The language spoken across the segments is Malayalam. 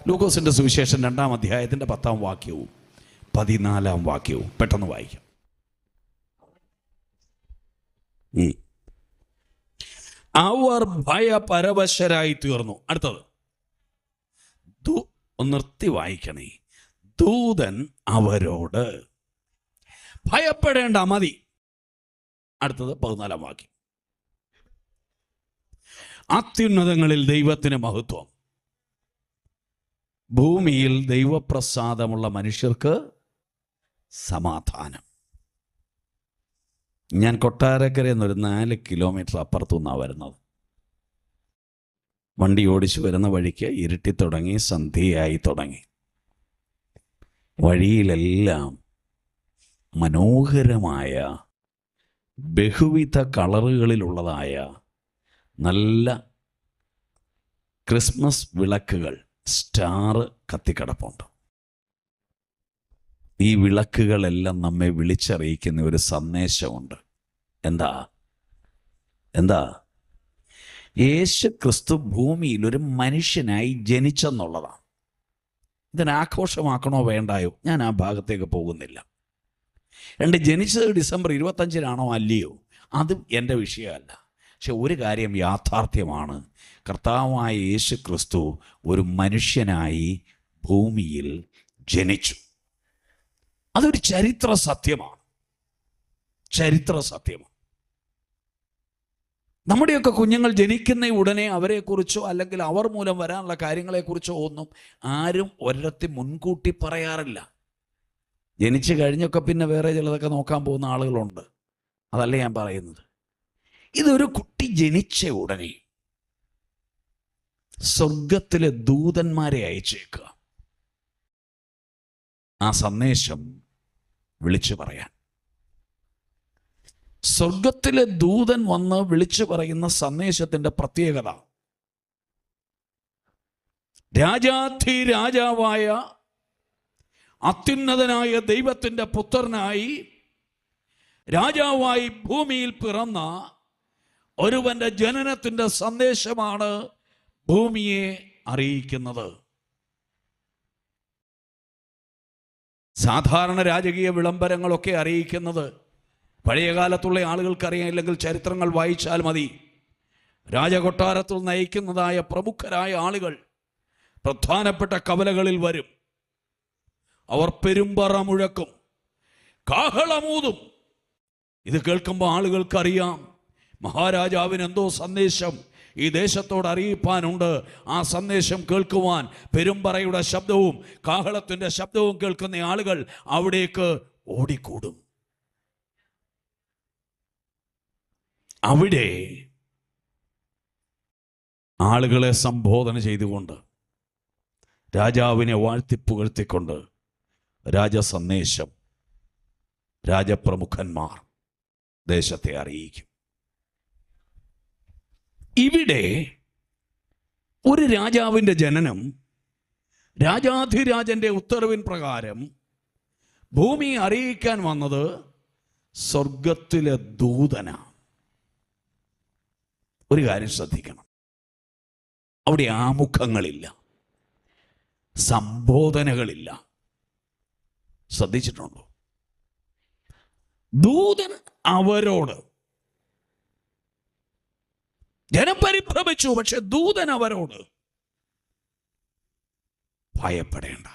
ലൂക്കോസിൻ്റെ സുവിശേഷം 2-ാം അധ്യായത്തിൻ്റെ 10-ാം വാക്യവും 14-ാം വാക്യവും പെട്ടെന്ന് വായിക്കാം. അവർ ഭയപരവശരായി തീർന്നു. അടുത്തത് നിർത്തി വായിക്കണേ. ദൂതൻ അവരോട് ഭയപ്പെടേണ്ട, മതി. അടുത്തത് 14-ാം വാക്യം. അത്യുന്നതങ്ങളിൽ ദൈവത്തിന് മഹത്വം, ഭൂമിയിൽ ദൈവപ്രസാദമുള്ള മനുഷ്യർക്ക് സമാധാനം. ഞാൻ കൊട്ടാരക്കരയിൽ നിന്നൊരു 4 കിലോമീറ്റർ അപ്പുറത്തു നിന്നാണ് വരുന്നത്. വണ്ടി ഓടിച്ചു വരുന്ന വഴിക്ക് ഇരുട്ടി തുടങ്ങി, സന്ധ്യയായി തുടങ്ങി. വഴിയിലെല്ലാം മനോഹരമായ ബഹുവിധ കളറുകളിലുള്ളതായ നല്ല ക്രിസ്മസ് വിളക്കുകൾ, സ്റ്റാർ കത്തിക്കിടപ്പുണ്ട്. ഈ വിളക്കുകളെല്ലാം നമ്മെ വിളിച്ചറിയിക്കുന്ന ഒരു സന്ദേശമുണ്ട്. എന്താ? യേശു ക്രിസ്തു ഭൂമിയിൽ ഒരു മനുഷ്യനായി ജനിച്ചെന്നുള്ളതാണ്. ഇതിനാഘോഷമാക്കണോ വേണ്ടായോ, ഞാൻ ആ ഭാഗത്തേക്ക് പോകുന്നില്ല. ജനിച്ചത് ഡിസംബർ 25-നാണോ അല്ലയോ, അതും എൻ്റെ വിഷയമല്ല. പക്ഷെ ഒരു കാര്യം യാഥാർത്ഥ്യമാണ്, കർത്താവായ യേശു ക്രിസ്തു ഒരു മനുഷ്യനായി ഭൂമിയിൽ ജനിച്ചു. അതൊരു ചരിത്ര സത്യമാണ്. നമ്മുടെയൊക്കെ കുഞ്ഞുങ്ങൾ ജനിക്കുന്ന ഉടനെ അവരെക്കുറിച്ചോ അല്ലെങ്കിൽ അവർ മൂലം വരാനുള്ള കാര്യങ്ങളെക്കുറിച്ചോ ഒന്നും ആരും ഒരിടത്ത് മുൻകൂട്ടി പറയാറില്ല. ജനിച്ചു കഴിഞ്ഞൊക്കെ പിന്നെ വേറെ ചിലതൊക്കെ നോക്കാൻ പോകുന്ന ആളുകളുണ്ട്. അതല്ല ഞാൻ പറയുന്നത്. ഇതൊരു കുട്ടി ജനിച്ച ഉടനെ സ്വർഗത്തിലെ ദൂതന്മാരെ അയച്ചേക്കുക, ആ സന്ദേശം വിളിച്ചു പറയാൻ. സ്വർഗത്തിലെ ദൂതൻ വന്ന് വിളിച്ചു പറയുന്ന സന്ദേശത്തിന്റെ പ്രത്യേകത, രാജാധിരാജാവായ അത്യുന്നതനായ ദൈവത്തിൻ്റെ പുത്രനായി രാജാവായി ഭൂമിയിൽ പിറന്ന ഒരുവന്റെ ജനനത്തിൻ്റെ സന്ദേശമാണ് ഭൂമിയെ അറിയിക്കുന്നത്. സാധാരണ രാജകീയ വിളംബരങ്ങളൊക്കെ അറിയിക്കുന്നത് പഴയകാലത്തുള്ള ആളുകൾക്കറിയാം, ഇല്ലെങ്കിൽ ചരിത്രങ്ങൾ വായിച്ചാൽ മതി. രാജകൊട്ടാരത്തിൽ നയിക്കുന്നതായ പ്രമുഖരായ ആളുകൾ പ്രധാനപ്പെട്ട കവലകളിൽ വരും. അവർ പെരുമ്പറ മുഴക്കും, കാഹളമൂതും. ഇത് കേൾക്കുമ്പോൾ ആളുകൾക്കറിയാം മഹാരാജാവിന് എന്തോ സന്ദേശം ഈ ദേശത്തോട് അറിയിപ്പാനുണ്ട്. ആ സന്ദേശം കേൾക്കുവാൻ പെരുമ്പറയുടെ ശബ്ദവും കാഹളത്തിൻ്റെ ശബ്ദവും കേൾക്കുന്ന ആളുകൾ അവിടേക്ക് ഓടിക്കൂടും. അവിടെ ആളുകളെ സംബോധന ചെയ്തുകൊണ്ട്, രാജാവിനെ വാഴ്ത്തിപ്പുകഴ്ത്തിക്കൊണ്ട് രാജസന്ദേശം രാജപ്രമുഖന്മാർ ദേശത്തെ അറിയിക്കും. ഇവിടെ ഒരു രാജാവിൻ്റെ ജനനം രാജാധിരാജന്റെ ഉത്തരവിൻ പ്രകാരം ഭൂമി അറിയിക്കാൻ വന്നത് സ്വർഗത്തിലെ ദൂതനാണ്. ഒരു കാര്യം ശ്രദ്ധിക്കണം, അവിടെ ആമുഖങ്ങളില്ല, സംബോധനകളില്ല. ശ്രദ്ധിച്ചിട്ടുണ്ടോ? ദൂതൻ അവരോട്, ജനം പരിഭ്രമിച്ചു, പക്ഷെ ദൂതൻ അവരോട് ഭയപ്പെടേണ്ട.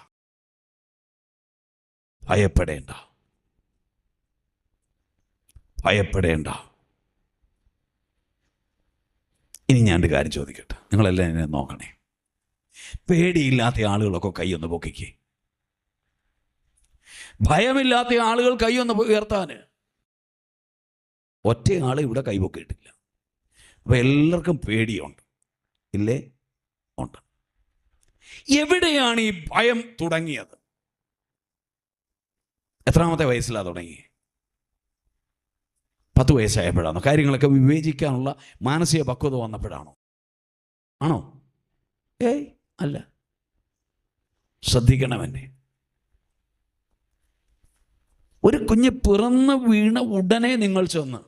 ഇനി ഞാനൊരു കാര്യം ചോദിക്കട്ടെ, നിങ്ങളെല്ലാം എന്നെ നോക്കണേ. പേടിയില്ലാത്ത ആളുകളൊക്കെ കൈയൊന്ന് പൊക്കിക്കേ. ഭയമില്ലാത്ത ആളുകൾ കൈയൊന്ന് ഉയർത്താൻ. ഒറ്റയാൾ ഇവിടെ കൈപൊക്കിയിട്ടില്ല. അപ്പൊ എല്ലാവർക്കും പേടിയുണ്ട്, ഇല്ലേ? ഉണ്ട്. എവിടെയാണ് ഈ ഭയം തുടങ്ങിയത്? എത്രാമത്തെ വയസ്സിലാണ് തുടങ്ങി? 10 വയസ്സായപ്പോഴാണോ? കാര്യങ്ങളൊക്കെ വിവേചിക്കാനുള്ള മാനസിക പക്വത വന്നപ്പോഴാണോ? ആണോ? ഏയ് അല്ല. ശ്രദ്ധിക്കണമെന്നെ. ഒരു കുഞ്ഞ് പിറന്ന് വീണ ഉടനെ നിങ്ങൾ ചെന്ന്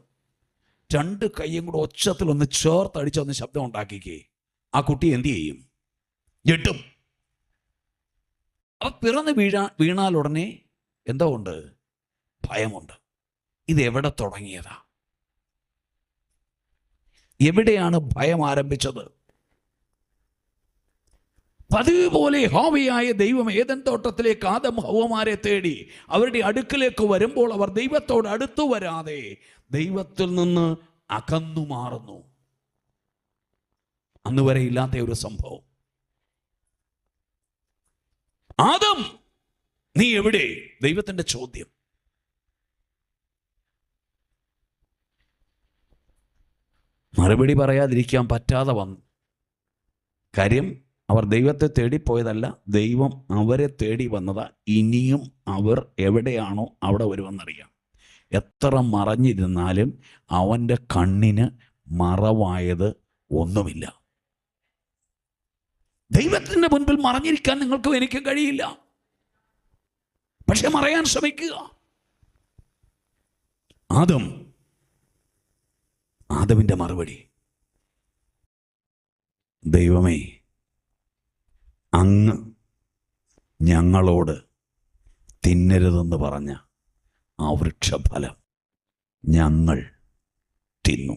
2 കൈയും കൂടെ ഒച്ചത്തിലൊന്ന് ചേർത്തടിച്ചൊന്ന് ശബ്ദം ഉണ്ടാക്കിക്കേ. ആ കുട്ടി എന്തു ചെയ്യും? ഞെട്ടും. അപ്പം പിറന്ന് വീണാൽ ഉടനെ എന്തോ ഉണ്ട്? ഭയമുണ്ട്. ഇതെവിടെ തുടങ്ങിയതാ? എവിടെയാണ് ഭയം ആരംഭിച്ചത്? പതിവ് പോലെ യഹോവയായ ദൈവം ഏദൻ തോട്ടത്തിലേക്ക് ആദം ഹവ്വമാരെ തേടി അവരുടെ അടുക്കിലേക്ക് വരുമ്പോൾ അവർ ദൈവത്തോട് അടുത്തു വരാതെ ദൈവത്തിൽ നിന്ന് അകന്നു മാറുന്നു. അന്ന് വരെ ഇല്ലാത്ത ഒരു സംഭവം. ആദം, നീ എവിടെ? ദൈവത്തിന്റെ ചോദ്യം. മറുപടി പറയാതിരിക്കാൻ പറ്റാതെ വന്നു. കാര്യം അവർ ദൈവത്തെ തേടിപ്പോയതല്ല, ദൈവം അവരെ തേടി വന്നതാ. ഇനിയും അവർ എവിടെയാണോ അവിടെ വരുമെന്നറിയാം. എത്ര മറഞ്ഞിരുന്നാലും അവൻ്റെ കണ്ണിന് മറവായത് ഒന്നുമില്ല. ദൈവത്തിൻ്റെ മുൻപിൽ മറഞ്ഞിരിക്കാൻ നിങ്ങൾക്കും എനിക്കും കഴിയില്ല. പക്ഷെ മറയാൻ ശ്രമിക്കുക. ആദമിൻ്റെ മറുപടി, ദൈവമേ, അങ്ങ് ഞങ്ങളോട് തിന്നരുതെന്ന് പറഞ്ഞ ആ വൃക്ഷഫലം ഞങ്ങൾ തിന്നു.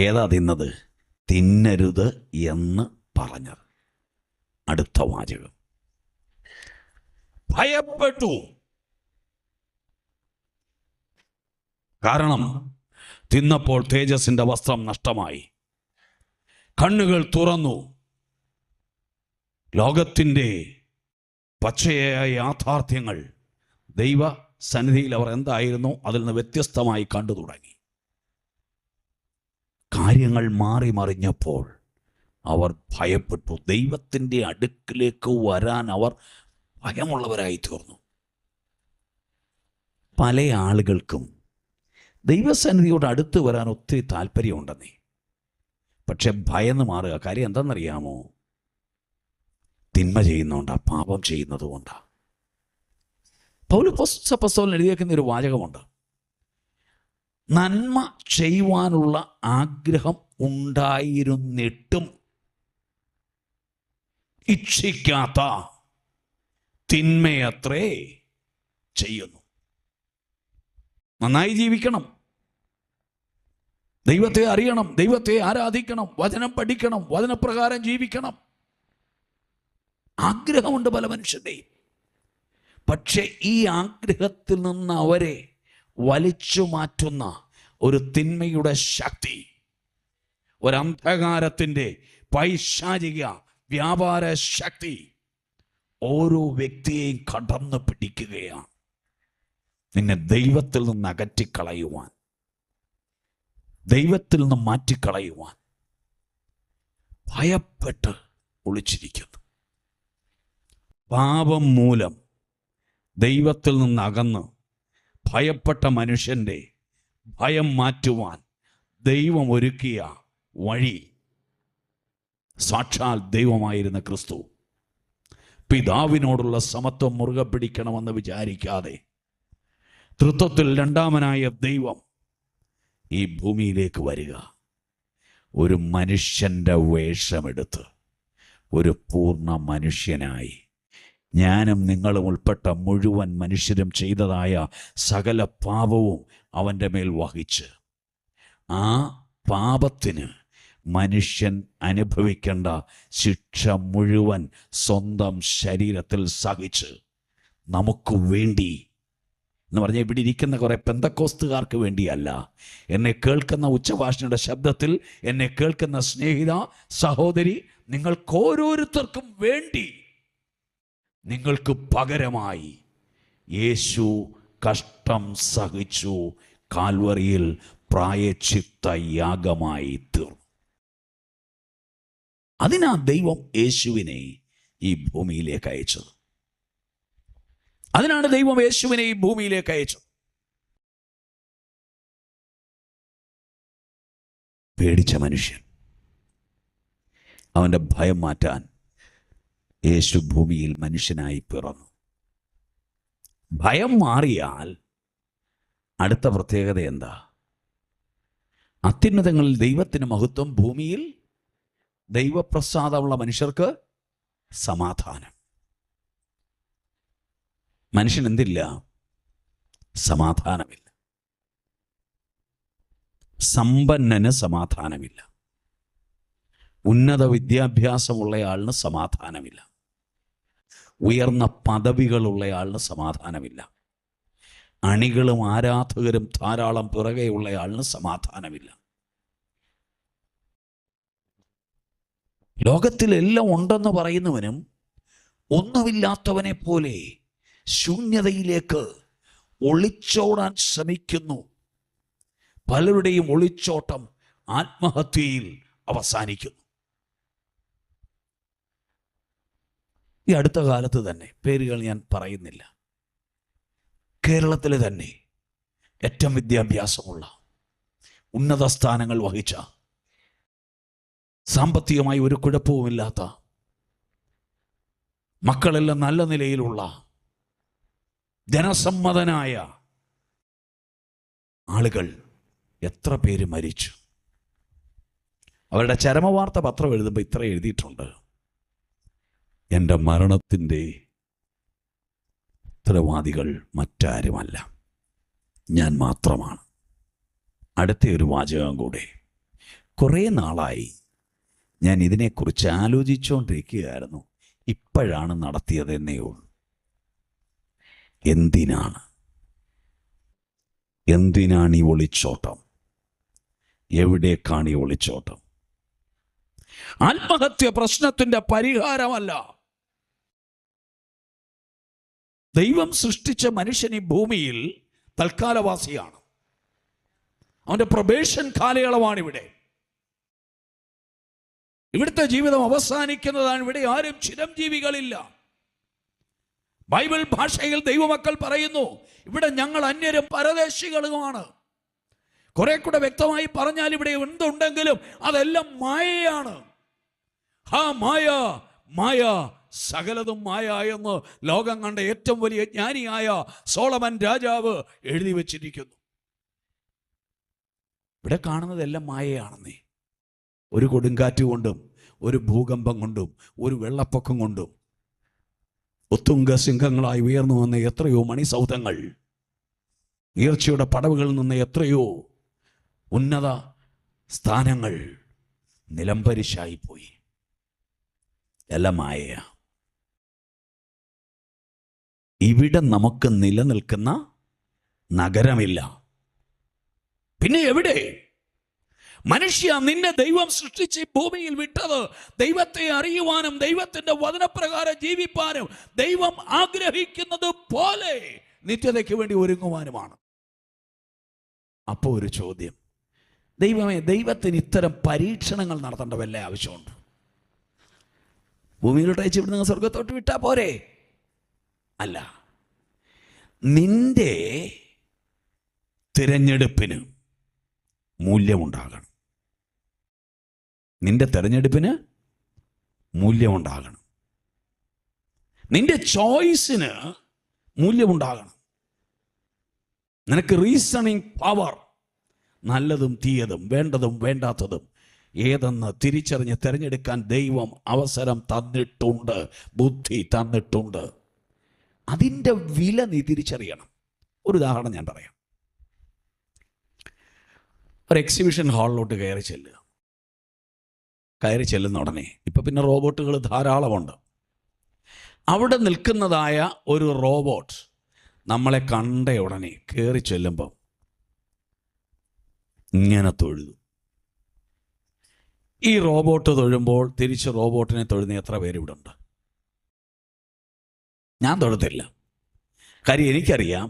ഏതാ തിന്നത്? തിന്നരുത് എന്ന് പറഞ്ഞത്. അടുത്ത വാചകം, ഭയപ്പെട്ടു. കാരണം തിന്നപ്പോൾ തേജസ്സിന്റെ വസ്ത്രം നഷ്ടമായി, കണ്ണുകൾ തുറന്നു. ലോകത്തിൻ്റെ പച്ചയായ യാഥാർത്ഥ്യങ്ങൾ ദൈവ സന്നിധിയിൽ അവർ എന്തായിരുന്നു അതിൽ നിന്ന് വ്യത്യസ്തമായി കണ്ടു തുടങ്ങി. കാര്യങ്ങൾ മാറി മറിഞ്ഞപ്പോൾ അവർ ഭയപ്പെട്ടു. ദൈവത്തിൻ്റെ അടുക്കിലേക്ക് വരാൻ അവർ ഭയമുള്ളവരായി തീർന്നു. പല ആളുകൾക്കും ദൈവസന്നിധിയോട് അടുത്ത് വരാൻ ഒത്തിരി താല്പര്യമുണ്ടെന്നേ, പക്ഷെ ഭയന്ന് മാറുക. കാര്യം എന്താണെന്നറിയാമോ? തിന്മ ചെയ്യുന്നതുകൊണ്ടാ, പാപം ചെയ്യുന്നത് കൊണ്ടാ. പൗലോസ് അപ്പോസ്തലൻ എഴുതിയേക്കുന്ന ഒരു വാചകമുണ്ട്, നന്മ ചെയ്യുവാനുള്ള ആഗ്രഹം ഉണ്ടായിരുന്നിട്ടും ഇച്ഛിക്കാത്ത തിന്മയത്രേ ചെയ്യുന്നു. നന്നായി ജീവിക്കണം, ദൈവത്തെ അറിയണം, ദൈവത്തെ ആരാധിക്കണം, വചനം പഠിക്കണം, വചനപ്രകാരം ജീവിക്കണം. ആഗ്രഹമുണ്ട് പല മനുഷ്യരുടെയും. പക്ഷെ ഈ ആഗ്രഹത്തിൽ നിന്ന് അവരെ വലിച്ചു മാറ്റുന്ന ഒരു തിന്മയുടെ ശക്തി, ഒരന്ധകാരത്തിൻ്റെ പൈശാചിക വ്യാപാര ശക്തി ഓരോ വ്യക്തിയെയും കടന്നു പിടിക്കുകയാണ്. നിന്നെ ദൈവത്തിൽ നിന്ന് അകറ്റിക്കളയുവാൻ, ദൈവത്തിൽ നിന്ന് മാറ്റിക്കളയുവാൻ ഭയപ്പെട്ട് ഒളിച്ചിരിക്കുന്നു. പാപം മൂലം ദൈവത്തിൽ നിന്ന് അകന്ന് ഭയപ്പെട്ട മനുഷ്യൻ്റെ ഭയം മാറ്റുവാൻ ദൈവം ഒരുക്കിയ വഴി സാക്ഷാൽ ദൈവമായിരുന്ന ക്രിസ്തു. പിതാവിനോടുള്ള സമത്വം മുറുകെ പിടിക്കണമെന്ന് വിചാരിക്കാതെ തൃത്വത്തിൽ രണ്ടാമനായ ദൈവം ഈ ഭൂമിയിലേക്ക് വരിക, ഒരു മനുഷ്യൻ്റെ വേഷമെടുത്ത് ഒരു പൂർണ്ണ മനുഷ്യനായി ഞാനും നിങ്ങളും ഉൾപ്പെട്ട മുഴുവൻ മനുഷ്യരും ചെയ്തതായ സകല പാപവും അവൻ്റെ മേൽ വഹിച്ച് ആ പാപത്തിന് മനുഷ്യൻ അനുഭവിക്കേണ്ട ശിക്ഷ മുഴുവൻ സ്വന്തം ശരീരത്തിൽ സഹിച്ച് നമുക്ക് വേണ്ടി എന്ന് പറഞ്ഞാൽ ഇവിടെ ഇരിക്കുന്ന കുറേ പെന്തക്കോസ്തുകാർക്ക് വേണ്ടിയല്ല, എന്നെ കേൾക്കുന്ന ഉച്ചഭാഷണയുടെ ശബ്ദത്തിൽ എന്നെ കേൾക്കുന്ന സ്നേഹിത സഹോദരി, നിങ്ങൾക്ക് ഓരോരുത്തർക്കും വേണ്ടി നിങ്ങൾക്ക് പകരമായി യേശു കഷ്ടം സഹിച്ചു, കാൽവറിയിൽ പ്രായശ്ചിത്ത യാഗമായി തീർന്നു. അതിനാ ദൈവം യേശുവിനെ ഈ ഭൂമിയിലേക്ക് അയച്ചത്. അതിനാണ് ദൈവം യേശുവിനെ ഈ ഭൂമിയിലേക്ക് അയച്ചത്. പേടിച്ച മനുഷ്യൻ, അവൻ്റെ ഭയം മാറ്റാൻ യേശു ഭൂമിയിൽ മനുഷ്യനായി പിറന്നു. ഭയം മാറിയാൽ അടുത്ത പ്രത്യേകത എന്താ? അത്യുന്നതങ്ങളിൽ ദൈവത്തിന് മഹത്വം, ഭൂമിയിൽ ദൈവപ്രസാദമുള്ള മനുഷ്യർക്ക് സമാധാനം. മനുഷ്യൻ എന്തില്ല? സമാധാനമില്ല. സമ്പന്നന് സമാധാനമില്ല. ഉന്നത വിദ്യാഭ്യാസമുള്ളയാളിന് സമാധാനമില്ല. ഉയർന്ന പദവികളുള്ളയാളിന് സമാധാനമില്ല. അണികളും ആരാധകരും ധാരാളം പിറകെയുള്ളയാളിന് സമാധാനമില്ല. ലോകത്തിലെല്ലാം ഉണ്ടെന്ന് പറയുന്നവനും ഒന്നുമില്ലാത്തവനെ പോലെ ശൂന്യതയിലേക്ക് ഒളിച്ചോടാൻ ശ്രമിക്കുന്നു. പലരുടെയും ഒളിച്ചോട്ടം ആത്മഹത്യയിൽ അവസാനിക്കുന്നു. ഈ അടുത്ത കാലത്ത് തന്നെ, പേരുകൾ ഞാൻ പറയുന്നില്ല, കേരളത്തിലെ തന്നെ ഏറ്റവും വിദ്യാഭ്യാസമുള്ള, ഉന്നത സ്ഥാനങ്ങൾ വഹിച്ച, സാമ്പത്തികമായി ഒരു കുഴപ്പവുമില്ലാത്ത, മക്കളെല്ലാം നല്ല നിലയിലുള്ള, ജനസമ്മതനായ ആളുകൾ എത്ര പേര് മരിച്ചു. അവരുടെ ചരമവാർത്ത പത്രം എഴുതുമ്പോൾ ഇത്ര എഴുതിയിട്ടുണ്ട്: എൻ്റെ മരണത്തിൻ്റെ ഉത്തരവാദികൾ മറ്റാരുമല്ല, ഞാൻ മാത്രമാണ്. അടുത്ത ഒരു വാചകം കൂടെ: കുറേ നാളായി ഞാൻ ഇതിനെക്കുറിച്ച് ആലോചിച്ചുകൊണ്ടിരിക്കുകയായിരുന്നു, ഇപ്പോഴാണ് നടത്തിയതെന്നേ ഉള്ളൂ. എന്തിനാണ് ഈ ഒളിച്ചോട്ടം? എവിടേക്കാണ് ഈ ഒളിച്ചോട്ടം? ആത്മഹത്യ പ്രശ്നത്തിന്റെ പരിഹാരമല്ല. ദൈവം സൃഷ്ടിച്ച മനുഷ്യൻ ഈ ഭൂമിയിൽ തൽക്കാലവാസിയാണ്. അവന്റെ പ്രൊബേഷൻ കാലയളവാണ് ഇവിടെ. ഇവിടുത്തെ ജീവിതം അവസാനിക്കുന്നതാണ്. ഇവിടെ ആരും ചിരഞ്ജീവികളില്ല. ബൈബിൾ ഭാഷയിൽ ദൈവമക്കൾ പറയുന്നു, ഇവിടെ ഞങ്ങൾ അന്യരും പരദേശികളുമാണ്. കുറെ കൂടെ വ്യക്തമായി പറഞ്ഞാൽ ഇവിടെ എന്തുണ്ടെങ്കിലും അതെല്ലാം മായയാണ്. മായ മായ, സകലതും മായ എന്ന് ലോകം കണ്ട ഏറ്റവും വലിയ ജ്ഞാനിയായ സോളമൻ രാജാവ് എഴുതി വച്ചിരിക്കുന്നു. ഇവിടെ കാണുന്നതെല്ലാം മായയാണെന്നേ. ഒരു കൊടുങ്കാറ്റ് കൊണ്ടും, ഒരു ഭൂകമ്പം കൊണ്ടും, ഒരു വെള്ളപ്പൊക്കം കൊണ്ടും ഉത്തുംഗ സിംഹങ്ങളായി ഉയർന്നു വന്ന എത്രയോ മണിസൗധങ്ങൾ, ഉയർച്ചയുടെ പടവുകളിൽ നിന്ന് എത്രയോ ഉന്നത സ്ഥാനങ്ങൾ നിലംപരിശായിപ്പോയി. എല്ലാം മായയാ. ഇവിടെ നമുക്ക് നിലനിൽക്കുന്ന നഗരമില്ല. പിന്നെ എവിടെ? മനുഷ്യ, നിന്നെ ദൈവം സൃഷ്ടിച്ച് ഭൂമിയിൽ വിട്ടത് ദൈവത്തെ അറിയുവാനും ദൈവത്തിന്റെ വചനപ്രകാരം ജീവിപ്പാനും ദൈവം ആഗ്രഹിക്കുന്നത് പോലെ നിത്യതയ്ക്ക് വേണ്ടി ഒരുങ്ങുവാനുമാണ്. അപ്പോൾ ഒരു ചോദ്യം: ദൈവമേ, ദൈവത്തിന് ഇത്തരം പരീക്ഷണങ്ങൾ നടത്തേണ്ട വല്ല ആവശ്യമുണ്ട്? ഭൂമിയിലോട്ട് അയച്ച് ഇവിടെ നിങ്ങൾ സ്വർഗത്തോട്ട് വിട്ടാ പോരെ? അല്ല. നിന്റെ തിരഞ്ഞെടുപ്പിന് മൂല്യമുണ്ടാകണം. നിന്റെ തെരഞ്ഞെടുപ്പിന് മൂല്യമുണ്ടാകണം. നിന്റെ ചോയ്സിന് മൂല്യമുണ്ടാകണം. നിനക്ക് റീസണിങ് പവർ, നല്ലതും തീയതും വേണ്ടതും വേണ്ടാത്തതും ഏതെന്ന് തിരിച്ചറിഞ്ഞ് തിരഞ്ഞെടുക്കാൻ ദൈവം അവസരം തന്നിട്ടുണ്ട്, ബുദ്ധി തന്നിട്ടുണ്ട്. അതിൻ്റെ വില നീ തിരിച്ചറിയണം. ഒരു ഉദാഹരണം ഞാൻ പറയാം. ഒരു എക്സിബിഷൻ ഹാളിലോട്ട് കയറി ചെല്ലുന്ന ഉടനെ, ഇപ്പം പിന്നെ റോബോട്ടുകൾ ധാരാളമുണ്ട്. അവിടെ നിൽക്കുന്നതായ ഒരു റോബോട്ട് നമ്മളെ കണ്ട ഉടനെ കയറി ചെല്ലുമ്പം ഇങ്ങനെ തൊഴുതു. ഈ റോബോട്ട് തൊഴുമ്പോൾ തിരിച്ച് റോബോട്ടിനെ തൊഴുന്ന എത്ര പേര് ഇവിടെ ഉണ്ട്? ഞാൻ തൊഴത്തില്ല. കാര്യം എനിക്കറിയാം,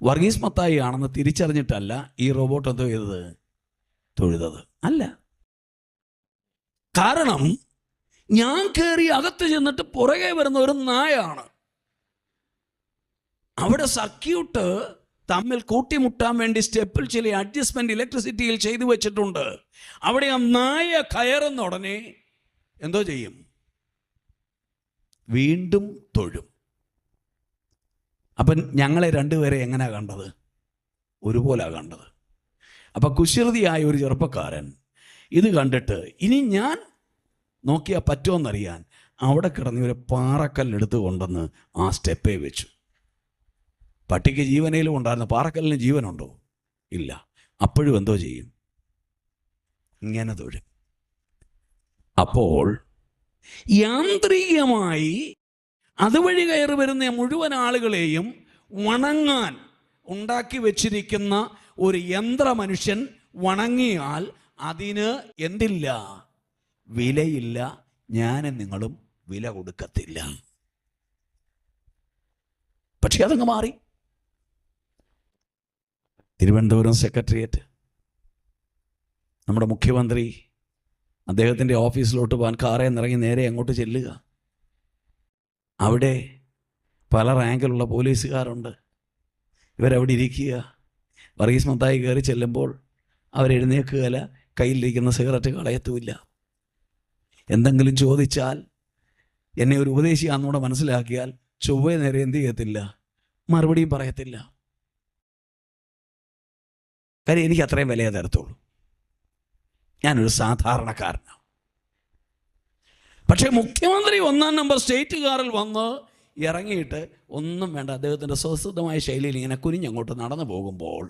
വർഗീസ് മത്തായി ആണെന്ന് തിരിച്ചറിഞ്ഞിട്ടല്ല ഈ റോബോട്ട് എന്തോ ചെയ്തത്, തൊഴുതത് അല്ല. കാരണം ഞാൻ കയറി അകത്ത് ചെന്നിട്ട് പുറകെ വരുന്ന ഒരു നായാണ്. അവിടെ സർക്യൂട്ട് തമ്മിൽ കൂട്ടിമുട്ടാൻ വേണ്ടി സ്റ്റെപ്പിൽ ചില അഡ്ജസ്റ്റ്മെന്റ് ഇലക്ട്രിസിറ്റിയിൽ ചെയ്തു വെച്ചിട്ടുണ്ട്. അവിടെ ആ നായ കയറുന്ന ഉടനെ എന്തോ ചെയ്യും? വീണ്ടും തൊഴും. അപ്പം ഞങ്ങളെ രണ്ടുപേരെ എങ്ങനെയാ കണ്ടത്? ഒരുപോലെ കണ്ടത്. അപ്പം കുശൃതിയായ ഒരു ചെറുപ്പക്കാരൻ ഇത് കണ്ടിട്ട്, ഇനി ഞാൻ നോക്കിയാൽ പറ്റുമെന്നറിയാൻ അവിടെ കിടന്ന് ഒരു പാറക്കല്ലെടുത്ത് കൊണ്ടുവന്ന് ആ സ്റ്റെപ്പേ വെച്ചു. പട്ടിക്ക് ജീവനേലും ഉണ്ടായിരുന്നു, പാറക്കല്ലിന് ജീവനുണ്ടോ? ഇല്ല. അപ്പോഴും എന്തോ ചെയ്യും? ഇങ്ങനെ തൊഴും. അപ്പോൾ യാന്ത്രികമായി അതുവഴി കയറി വരുന്ന മുഴുവൻ ആളുകളെയും വണങ്ങാൻ ഉണ്ടാക്കി വെച്ചിരിക്കുന്ന ഒരു യന്ത്ര മനുഷ്യൻ വണങ്ങിയാൽ അതിന് എന്തില്ല? വിലയില്ല. ഞാനും നിങ്ങളും വില കൊടുക്കത്തില്ല. പക്ഷെ അതങ്ങ് മാറി. തിരുവനന്തപുരം സെക്രട്ടേറിയറ്റ്, നമ്മുടെ മുഖ്യമന്ത്രി അദ്ദേഹത്തിൻ്റെ ഓഫീസിലോട്ട് പോകാൻ കാറേ നിറങ്ങി നേരെ അങ്ങോട്ട് ചെല്ലുക. അവിടെ പല റാങ്കിലുള്ള പോലീസുകാരുണ്ട്. ഇവരവിടെ ഇരിക്കുക. വർഗീസ് മത്തായി കയറി ചെല്ലുമ്പോൾ അവരെഴുന്നേക്കുകയില്ല, കയ്യിലിരിക്കുന്ന സിഗരറ്റ് കളയത്തുമില്ല. എന്തെങ്കിലും ചോദിച്ചാൽ, എന്നെ ഒരു ഉപദേശിയാണെന്നൂടെ മനസ്സിലാക്കിയാൽ ചൊവ്വേ നേരെ എന്ത് ചെയ്യത്തില്ല? മറുപടിയും പറയത്തില്ല. കാര്യം എനിക്ക് അത്രയും വിലയെ തരത്തുള്ളൂ, ഞാനൊരു സാധാരണക്കാരനാണ്. പക്ഷേ മുഖ്യമന്ത്രി 1-ാം നമ്പർ സ്റ്റേറ്റ് കാറിൽ വന്ന് ഇറങ്ങിയിട്ട് ഒന്നും വേണ്ട, അദ്ദേഹത്തിൻ്റെ സ്വസ്ഥമായ ശൈലിയിൽ ഇങ്ങനെ കുനിഞ്ഞങ്ങോട്ട് നടന്നു പോകുമ്പോൾ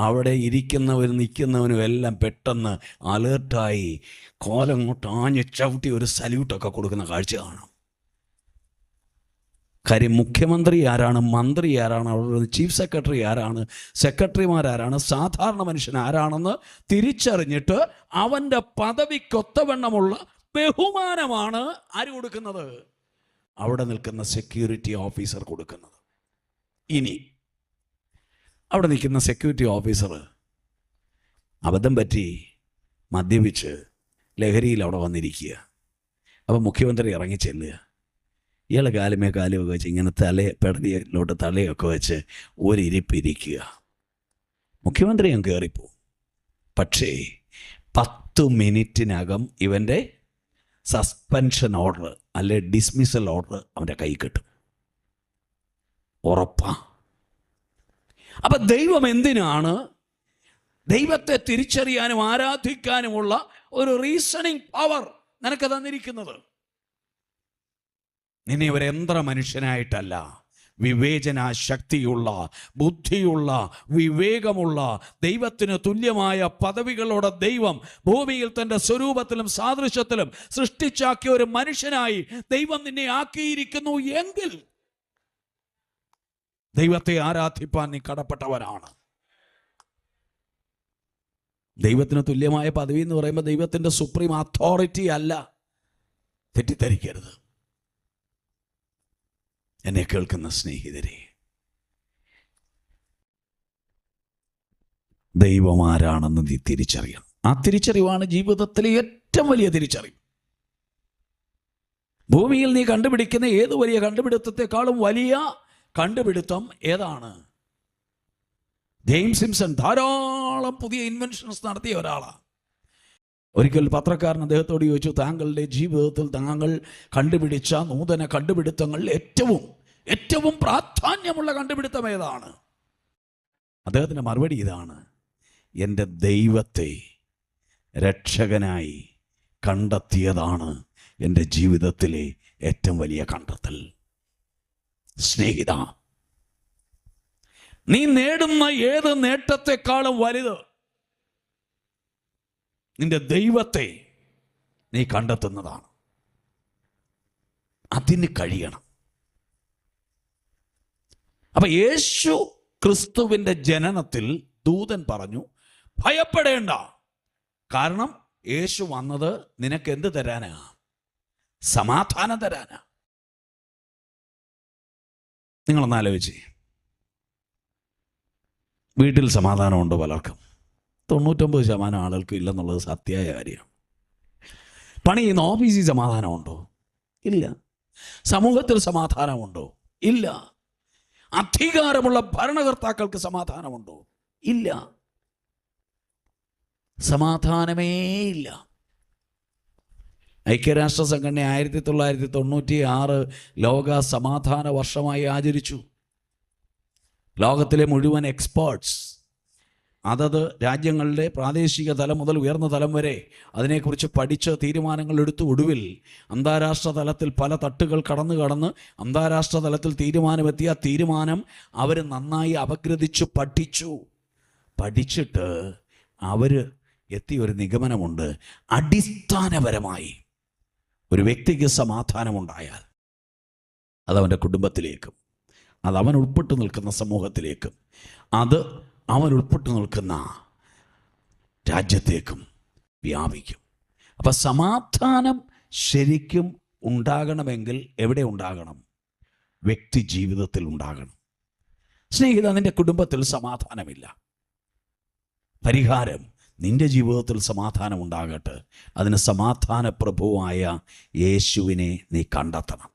അവിടെ ഇരിക്കുന്നവരും നിൽക്കുന്നവനും എല്ലാം പെട്ടെന്ന് അലേർട്ടായി കോലങ്ങോട്ട് ആഞ്ഞ് ചവിട്ടി ഒരു സല്യൂട്ടൊക്കെ കൊടുക്കുന്ന കാഴ്ച കാണാം. കാര്യം മുഖ്യമന്ത്രി ആരാണ്, മന്ത്രി ആരാണ്, അവരുടെ ചീഫ് സെക്രട്ടറി ആരാണ്, സെക്രട്ടറിമാരാരാണ്, സാധാരണ മനുഷ്യൻ ആരാണെന്ന് തിരിച്ചറിഞ്ഞിട്ട് അവൻ്റെ പദവിക്കൊത്തവണ്ണമുള്ള ബഹുമാനമാണ് ആര് കൊടുക്കുന്നത്? അവിടെ നിൽക്കുന്ന സെക്യൂരിറ്റി ഓഫീസർ കൊടുക്കുന്നത്. ഇനി അവിടെ നിൽക്കുന്ന സെക്യൂരിറ്റി ഓഫീസർ അബദ്ധം പറ്റി മദ്യപിച്ച് ലഹരിയിൽ അവിടെ വന്നിരിക്കുക. അപ്പം മുഖ്യമന്ത്രി ഇറങ്ങി ചെല്ലുക. ഇയാൾ കാലുമേ കാലുമൊക്കെ വെച്ച് ഇങ്ങനെ പെടലിയിലോട്ട് തലയൊക്കെ വെച്ച് ഒരിരിപ്പിരിക്കുക. മുഖ്യമന്ത്രി ഞാൻ കയറിപ്പോവും. പക്ഷേ 10 മിനിറ്റിനകം ഇവൻ്റെ സസ്പെൻഷൻ ഓർഡർ അല്ലെ ഡിസ്മിസൽ ഓർഡർ അവൻ്റെ കൈ കിട്ടും, ഉറപ്പാ. അപ്പം ദൈവം എന്തിനാണ് ദൈവത്തെ തിരിച്ചറിയാനും ആരാധിക്കാനുമുള്ള ഒരു റീസണിങ് പവർ നിനക്ക് തന്നിരിക്കുന്നത്? നിന്നെ ഒരു യന്ത്ര മനുഷ്യനായിട്ടല്ല, വിവേചന ശക്തിയുള്ള, ബുദ്ധിയുള്ള, വിവേകമുള്ള, ദൈവത്തിന് തുല്യമായ പദവികളോടെ ദൈവം ഭൂമിയിൽ തൻ്റെ സ്വരൂപത്തിലും സാദൃശ്യത്തിലും സൃഷ്ടിച്ചാക്കിയ ഒരു മനുഷ്യനായി ദൈവം നിന്നെ ആക്കിയിരിക്കുന്നു എങ്കിൽ ദൈവത്തെ ആരാധിപ്പാൻ നീ കടപ്പെട്ടവരാണ്. ദൈവത്തിന് തുല്യമായ പദവി എന്ന് പറയുമ്പോൾ ദൈവത്തിൻ്റെ സുപ്രീം അതോറിറ്റി അല്ല, തെറ്റിദ്ധരിക്കരുത്. എന്നെ കേൾക്കുന്ന സ്നേഹിതരെ, ദൈവം ആരാണെന്ന് നീ തിരിച്ചറിയണം. ആ തിരിച്ചറിവാണ് ജീവിതത്തിലെ ഏറ്റവും വലിയ തിരിച്ചറിവ്. ഭൂമിയിൽ നീ കണ്ടുപിടിക്കുന്ന ഏത് വലിയ കണ്ടുപിടുത്തത്തെക്കാളും വലിയ കണ്ടുപിടുത്തം ഏതാണ്? ജെയിംസ് സിംസൺ ധാരാളം പുതിയ ഇൻവെൻഷൻസ് നടത്തിയ ഒരാളാണ്. ഒരിക്കൽ പത്രക്കാരൻ അദ്ദേഹത്തോട് ചോദിച്ചു, താങ്കളുടെ ജീവിതത്തിൽ താങ്കൾ കണ്ടുപിടിച്ച നൂതന കണ്ടുപിടുത്തങ്ങൾ ഏറ്റവും പ്രാധാന്യമുള്ള കണ്ടുപിടുത്തം ഏതാണ്? അദ്ദേഹത്തിൻ്റെ മറുപടി ഇതാണ്: എൻ്റെ ദൈവത്തെ രക്ഷകനായി കണ്ടെത്തിയതാണ് എൻ്റെ ജീവിതത്തിലെ ഏറ്റവും വലിയ കണ്ടെത്തൽ. സ്നേഹിത, നീ നേടുന്ന ഏത് നേട്ടത്തെക്കാളും വലുത് നിന്റെ ദൈവത്തെ നീ കണ്ടെത്തുന്നതാണ്. അതിന് കഴിയണം. അപ്പൊ യേശു ക്രിസ്തുവിൻ്റെ ജനനത്തിൽ ദൂതൻ പറഞ്ഞു, ഭയപ്പെടേണ്ട. കാരണം യേശു വന്നത് നിനക്ക് എന്ത് തരാനാ? സമാധാനം തരാനാ. നിങ്ങളൊന്ന് ആലോചിച്ച്, വീട്ടിൽ സമാധാനമുണ്ടോ? പലർക്കും 99% ആളുകൾക്ക് ഇല്ലെന്നുള്ളത് സത്യമായ കാര്യമാണ്. പണി ചെയ്യുന്ന ഓഫീസിൽ സമാധാനമുണ്ടോ? ഇല്ല. സമൂഹത്തിൽ സമാധാനമുണ്ടോ? ഇല്ല. അധികാരമുള്ള ഭരണകർത്താക്കൾക്ക് സമാധാനമുണ്ടോ? ഇല്ല. സമാധാനമേ ഇല്ല. ഐക്യരാഷ്ട്ര സംഘടന 1996 ലോക സമാധാന വർഷമായി ആചരിച്ചു. ലോകത്തിലെ മുഴുവൻ എക്സ്പേർട്സ് അതത് രാജ്യങ്ങളുടെ പ്രാദേശിക തലം മുതൽ ഉയർന്ന തലം വരെ അതിനെക്കുറിച്ച് പഠിച്ച് തീരുമാനങ്ങൾ എടുത്ത് ഒടുവിൽ അന്താരാഷ്ട്ര തലത്തിൽ പല തട്ടുകൾ കടന്ന് അന്താരാഷ്ട്ര തലത്തിൽ തീരുമാനമെത്തിയ തീരുമാനം അവർ നന്നായി അപഗ്രഥിച്ചു പഠിച്ചിട്ട് അവർ എത്തിയ ഒരു നിഗമനമുണ്ട്. അടിസ്ഥാനപരമായി ഒരു വ്യക്തിക്ക് സമാധാനമുണ്ടായാൽ അതവൻ്റെ കുടുംബത്തിലേക്കും, അതവൻ ഉൾപ്പെട്ടു നിൽക്കുന്ന സമൂഹത്തിലേക്കും, അത് അവൻ ഉൾപ്പെട്ടു നിൽക്കുന്ന രാജ്യത്തേക്കും വ്യാപിക്കും. അപ്പം സമാധാനം ശരിക്കും ഉണ്ടാകണമെങ്കിൽ എവിടെ ഉണ്ടാകണം? വ്യക്തി ജീവിതത്തിൽ ഉണ്ടാകണം. സ്നേഹിത, നിൻ്റെ കുടുംബത്തിൽ സമാധാനമില്ല. പരിഹാരം, നിൻ്റെ ജീവിതത്തിൽ സമാധാനം ഉണ്ടാകട്ടെ. അതിന് സമാധാന പ്രഭുവായ യേശുവിനെ നീ കണ്ടെത്തണം.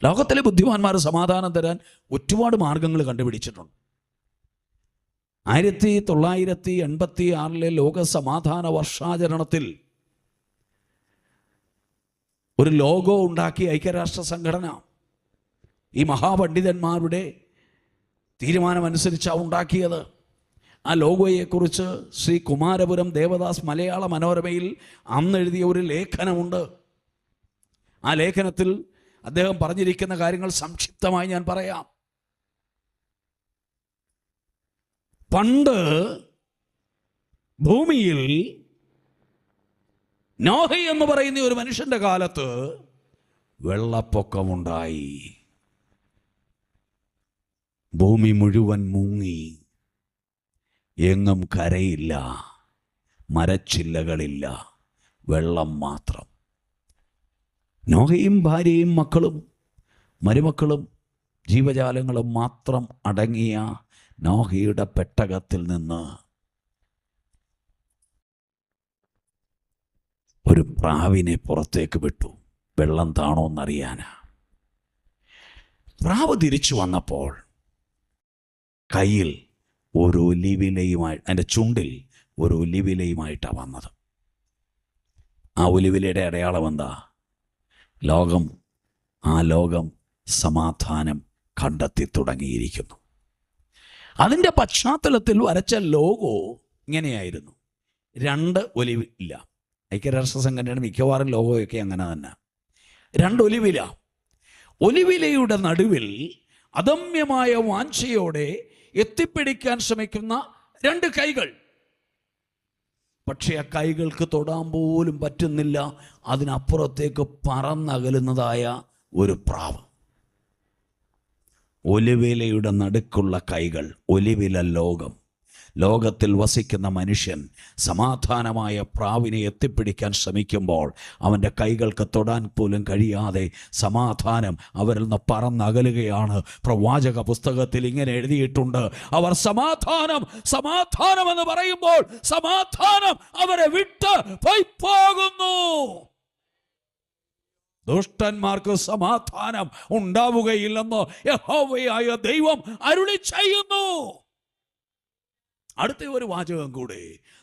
ലോകത്തിലെ ബുദ്ധിമാന്മാർ സമാധാനം തരാൻ ഒരുപാട് മാർഗങ്ങൾ കണ്ടുപിടിച്ചിട്ടുണ്ട്. 1986 ലോക സമാധാന വർഷാചരണത്തിൽ ഒരു ലോഗോ ഉണ്ടാക്കി ഐക്യരാഷ്ട്ര സംഘടന. ഈ മഹാപണ്ഡിതന്മാരുടെ തീരുമാനമനുസരിച്ചാണ് ഉണ്ടാക്കിയത്. ആ ലോഗോയെക്കുറിച്ച് ശ്രീ കുമാരപുരം ദേവദാസ് മലയാള മനോരമയിൽ അന്ന് എഴുതിയ ഒരു ലേഖനമുണ്ട്. ആ ലേഖനത്തിൽ അദ്ദേഹം പറഞ്ഞിരിക്കുന്ന കാര്യങ്ങൾ സംക്ഷിപ്തമായി ഞാൻ പറയാം. പണ്ട് ഭൂമിയിൽ നോഹ എന്ന് പറയുന്ന ഒരു മനുഷ്യന്റെ കാലത്ത് വെള്ളപ്പൊക്കമുണ്ടായി. ഭൂമി മുഴുവൻ മുങ്ങി. എങ്ങും കരയില്ല, മരച്ചില്ലകളില്ല, വെള്ളം മാത്രം. നോഹയും ഭാര്യയും മക്കളും മരുമക്കളും ജീവജാലങ്ങളും മാത്രം അടങ്ങിയ നോഹയുടെ പെട്ടകത്തിൽ നിന്ന് ഒരു പ്രാവിനെ പുറത്തേക്ക് വിട്ടു, വെള്ളം താണോന്നറിയാനാ. പ്രാവ് തിരിച്ചു വന്നപ്പോൾ കയ്യിൽ ഒരു ഒലിവിലയുമായി, അതിൻ്റെ ചുണ്ടിൽ ഒരു ഒലിവിലയുമായിട്ടാണ് വന്നത്. ആ ഒലിവിലയുടെ അടയാളം എന്താ? ലോകം സമാധാനം കണ്ടെത്തി തുടങ്ങിയിരിക്കുന്നു. അതിൻ്റെ പശ്ചാത്തലത്തിൽ വരച്ച ലോഗോ ഇങ്ങനെയായിരുന്നു. 2 ഒലിവില. ഐക്യരാഷ്ട്ര സംഘടനയുടെ മിക്കവാറും ലോഗോയൊക്കെ അങ്ങനെ തന്നെ. 2 ഒലിവില. ഒലിവിലയുടെ നടുവിൽ അദമ്യമായ വാഞ്ചയോടെ എത്തിപ്പിടിക്കാൻ ശ്രമിക്കുന്ന 2 കൈകൾ. പക്ഷേ ആ കൈകൾക്ക് തൊടാൻ പോലും പറ്റുന്നില്ല. അതിനപ്പുറത്തേക്ക് പറന്നകലുന്നതായ ഒരു പ്രാവ്. ഒലിവിലയുടെ നടുക്കുള്ള കൈകൾ, ഒലിവില ലോകത്തിൽ വസിക്കുന്ന മനുഷ്യൻ സമാധാനമായ പ്രാവിനെ എത്തിപ്പിടിക്കാൻ ശ്രമിക്കുമ്പോൾ അവൻ്റെ കൈകൾക്ക് തൊടാൻ പോലും കഴിയാതെ സമാധാനം അവരിൽ നിന്ന് പറന്നകലുകയാണ്. പ്രവാചക പുസ്തകത്തിൽ ഇങ്ങനെ എഴുതിയിട്ടുണ്ട്, അവർ സമാധാനം എന്ന് പറയുമ്പോൾ സമാധാനം അവരെ വിട്ട് പോയി പോകുന്നു. ദുഷ്ടന്മാർക്ക് സമാധാനം ഉണ്ടാവുകയില്ലെന്ന് യഹോവയായ ദൈവം അരുളി ചെയ്യുന്നു. അടുത്ത ഒരു വാചകം കൂടെ,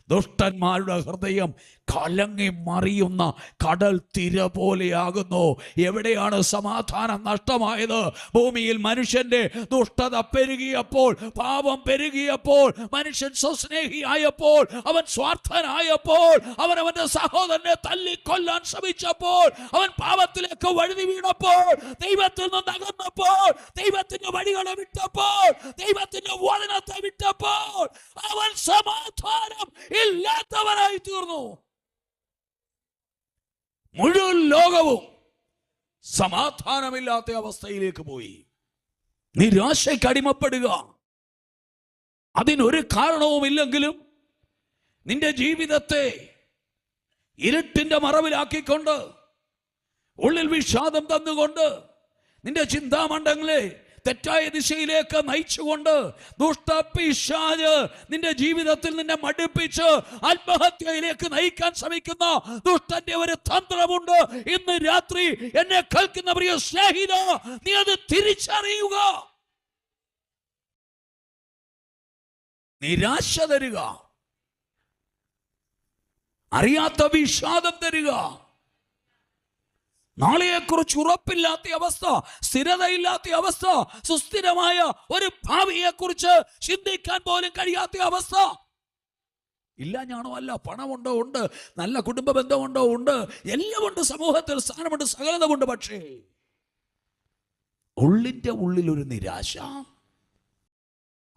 ദുഷ്ടന്മാരുടെ ഹൃദയം കലങ്ങി മറിയുന്ന കടൽ തിര പോലെയാകുന്നു. എവിടെയാണ് സമാധാനം നഷ്ടമായത്? ഭൂമിയിൽ മനുഷ്യന്റെ ദുഷ്ടത പെരുകിയപ്പോൾ, പാപം പെരുകിയപ്പോൾ, മനുഷ്യൻ സ്വസ്നേഹിയായപ്പോൾ, അവൻ സ്വാർത്ഥനായപ്പോൾ, അവന്റെ സഹോദരനെ തല്ലിക്കൊല്ലാൻ ശ്രമിച്ചപ്പോൾ, അവൻ പാപത്തിലേക്ക് വഴുതി വീണപ്പോൾ, ദൈവത്തിൽ നിന്ന് അകന്നപ്പോൾ, ദൈവത്തിന്റെ വഴികളെ വിട്ടപ്പോൾ, ദൈവത്തിന്റെ വചനത്തെ വിട്ടപ്പോൾ അവൻ സമാധാനം ഇല്ലാത്തവനായി തീർന്നു. മുഴുവൻ ലോകവും സമാധാനമില്ലാത്ത അവസ്ഥയിലേക്ക് പോയി. നിരാശയ്ക്ക് അടിമപ്പെടുക. അതിനൊരു കാരണവുമില്ലെങ്കിലും നിന്റെ ജീവിതത്തെ ഇരുട്ടിന്റെ മറവിലാക്കിക്കൊണ്ട്, ഉള്ളിൽ വിഷാദം തന്നുകൊണ്ട്, നിന്റെ ചിന്താമണ്ഡലങ്ങളെ തെറ്റായ ദിശയിലേക്ക് നയിച്ചുകൊണ്ട് ദുഷ്ടപിശാച് നിന്റെ ജീവിതത്തിൽ നിന്നെ മടുപ്പിച്ച് ആത്മഹത്യയിലേക്ക് നയിക്കാൻ ശ്രമിക്കുന്ന ദുഷ്ടന്റെ ഒരു തന്ത്രമുണ്ട്. ഇന്ന് രാത്രി എന്നെ കേൾക്കുന്ന പ്രിയ സ്നേഹിത, നീ അത് തിരിച്ചറിയുക. നിരാശ തരിക, അറിയാത്ത വിഷാദം തരിക, നാളെയെക്കുറിച്ച് ഉറപ്പില്ലാത്ത അവസ്ഥ, സ്ഥിരതയില്ലാത്ത അവസ്ഥ, സുസ്ഥിരമായ ഒരു ഭാവിയെക്കുറിച്ച് ചിന്തിക്കാൻ പോലും കഴിയാത്ത അവസ്ഥ. ഇല്ല ഞാനോ അല്ല, പണമുണ്ടോ ഉണ്ട്, നല്ല കുടുംബ ബന്ധമുണ്ടോ ഉണ്ട്, എല്ലാം ഉണ്ട്, സമൂഹത്തിൽ സ്ഥാനമുണ്ട്, സകലതമുണ്ട്. പക്ഷേ ഉള്ളിൻ്റെ ഉള്ളിൽ ഒരു നിരാശ,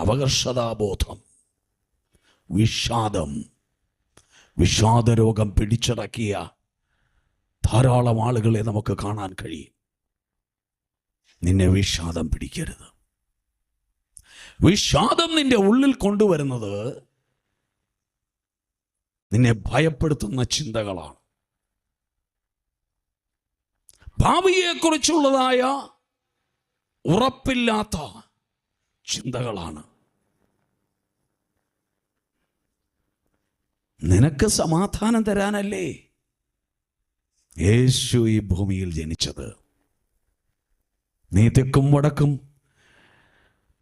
അപകർഷതാബോധം, വിഷാദം, വിഷാദരോഗം പിടിച്ചടക്കിയ ധാരാളം ആളുകളെ നമുക്ക് കാണാൻ കഴിയും. നിന്നെ വിഷാദം പിടിക്കരുത്. വിഷാദം നിന്റെ ഉള്ളിൽ കൊണ്ടുവരുന്നത് നിന്നെ ഭയപ്പെടുത്തുന്ന ചിന്തകളാണ്, ഭാവിയെക്കുറിച്ചുള്ളതായ ഉറപ്പില്ലാത്ത ചിന്തകളാണ്. നിനക്ക് സമാധാനം തരാനല്ലേ യേശു ഈ ഭൂമിയിൽ ജനിച്ചത്. നീ തെക്കും വടക്കും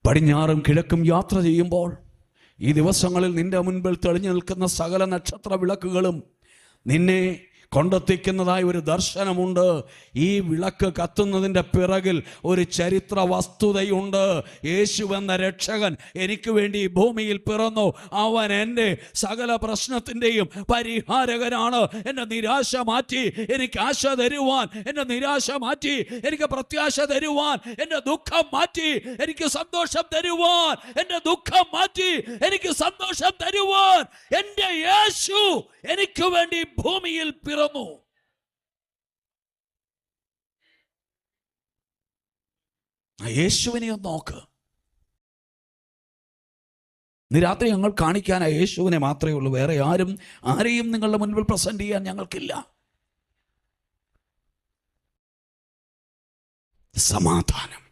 പടിഞ്ഞാറും കിഴക്കും യാത്ര ചെയ്യുമ്പോൾ ഈ ദിവസങ്ങളിൽ നിന്റെ മുൻപിൽ തെളിഞ്ഞു നിൽക്കുന്ന സകല നക്ഷത്ര വിളക്കുകളും നിന്നെ കൊണ്ടെത്തിക്കുന്നതായ ഒരു ദർശനമുണ്ട്. ഈ വിളക്ക് കത്തുന്നതിൻ്റെ പിറകിൽ ഒരു ചരിത്ര വസ്തുതയുണ്ട്. യേശു എന്ന രക്ഷകൻ എനിക്ക് വേണ്ടി ഈ ഭൂമിയിൽ പിറന്നു. അവൻ എൻ്റെ സകല പ്രശ്നത്തിൻ്റെയും പരിഹാരകനാണ്. എൻ്റെ നിരാശ മാറ്റി എനിക്ക് ആശ തരുവാൻ, എൻ്റെ നിരാശ മാറ്റി എനിക്ക് പ്രത്യാശ തരുവാൻ, എൻ്റെ ദുഃഖം മാറ്റി എനിക്ക് സന്തോഷം തരുവാൻ, എൻ്റെ ദുഃഖം മാറ്റി എനിക്ക് സന്തോഷം തരുവാൻ എൻ്റെ യേശു എനിക്ക് വേണ്ടി ഭൂമിയിൽ പിറന്നു. യേശുവിനെ ഒന്ന് നോക്ക്. ഇന്ന് രാത്രി ഞങ്ങൾ കാണിക്കാൻ യേശുവിനെ മാത്രമേ ഉള്ളൂ. വേറെ ആരെയും നിങ്ങളുടെ മുൻപിൽ പ്രസന്റ് ചെയ്യാൻ ഞങ്ങൾക്കില്ല. സമാധാനം,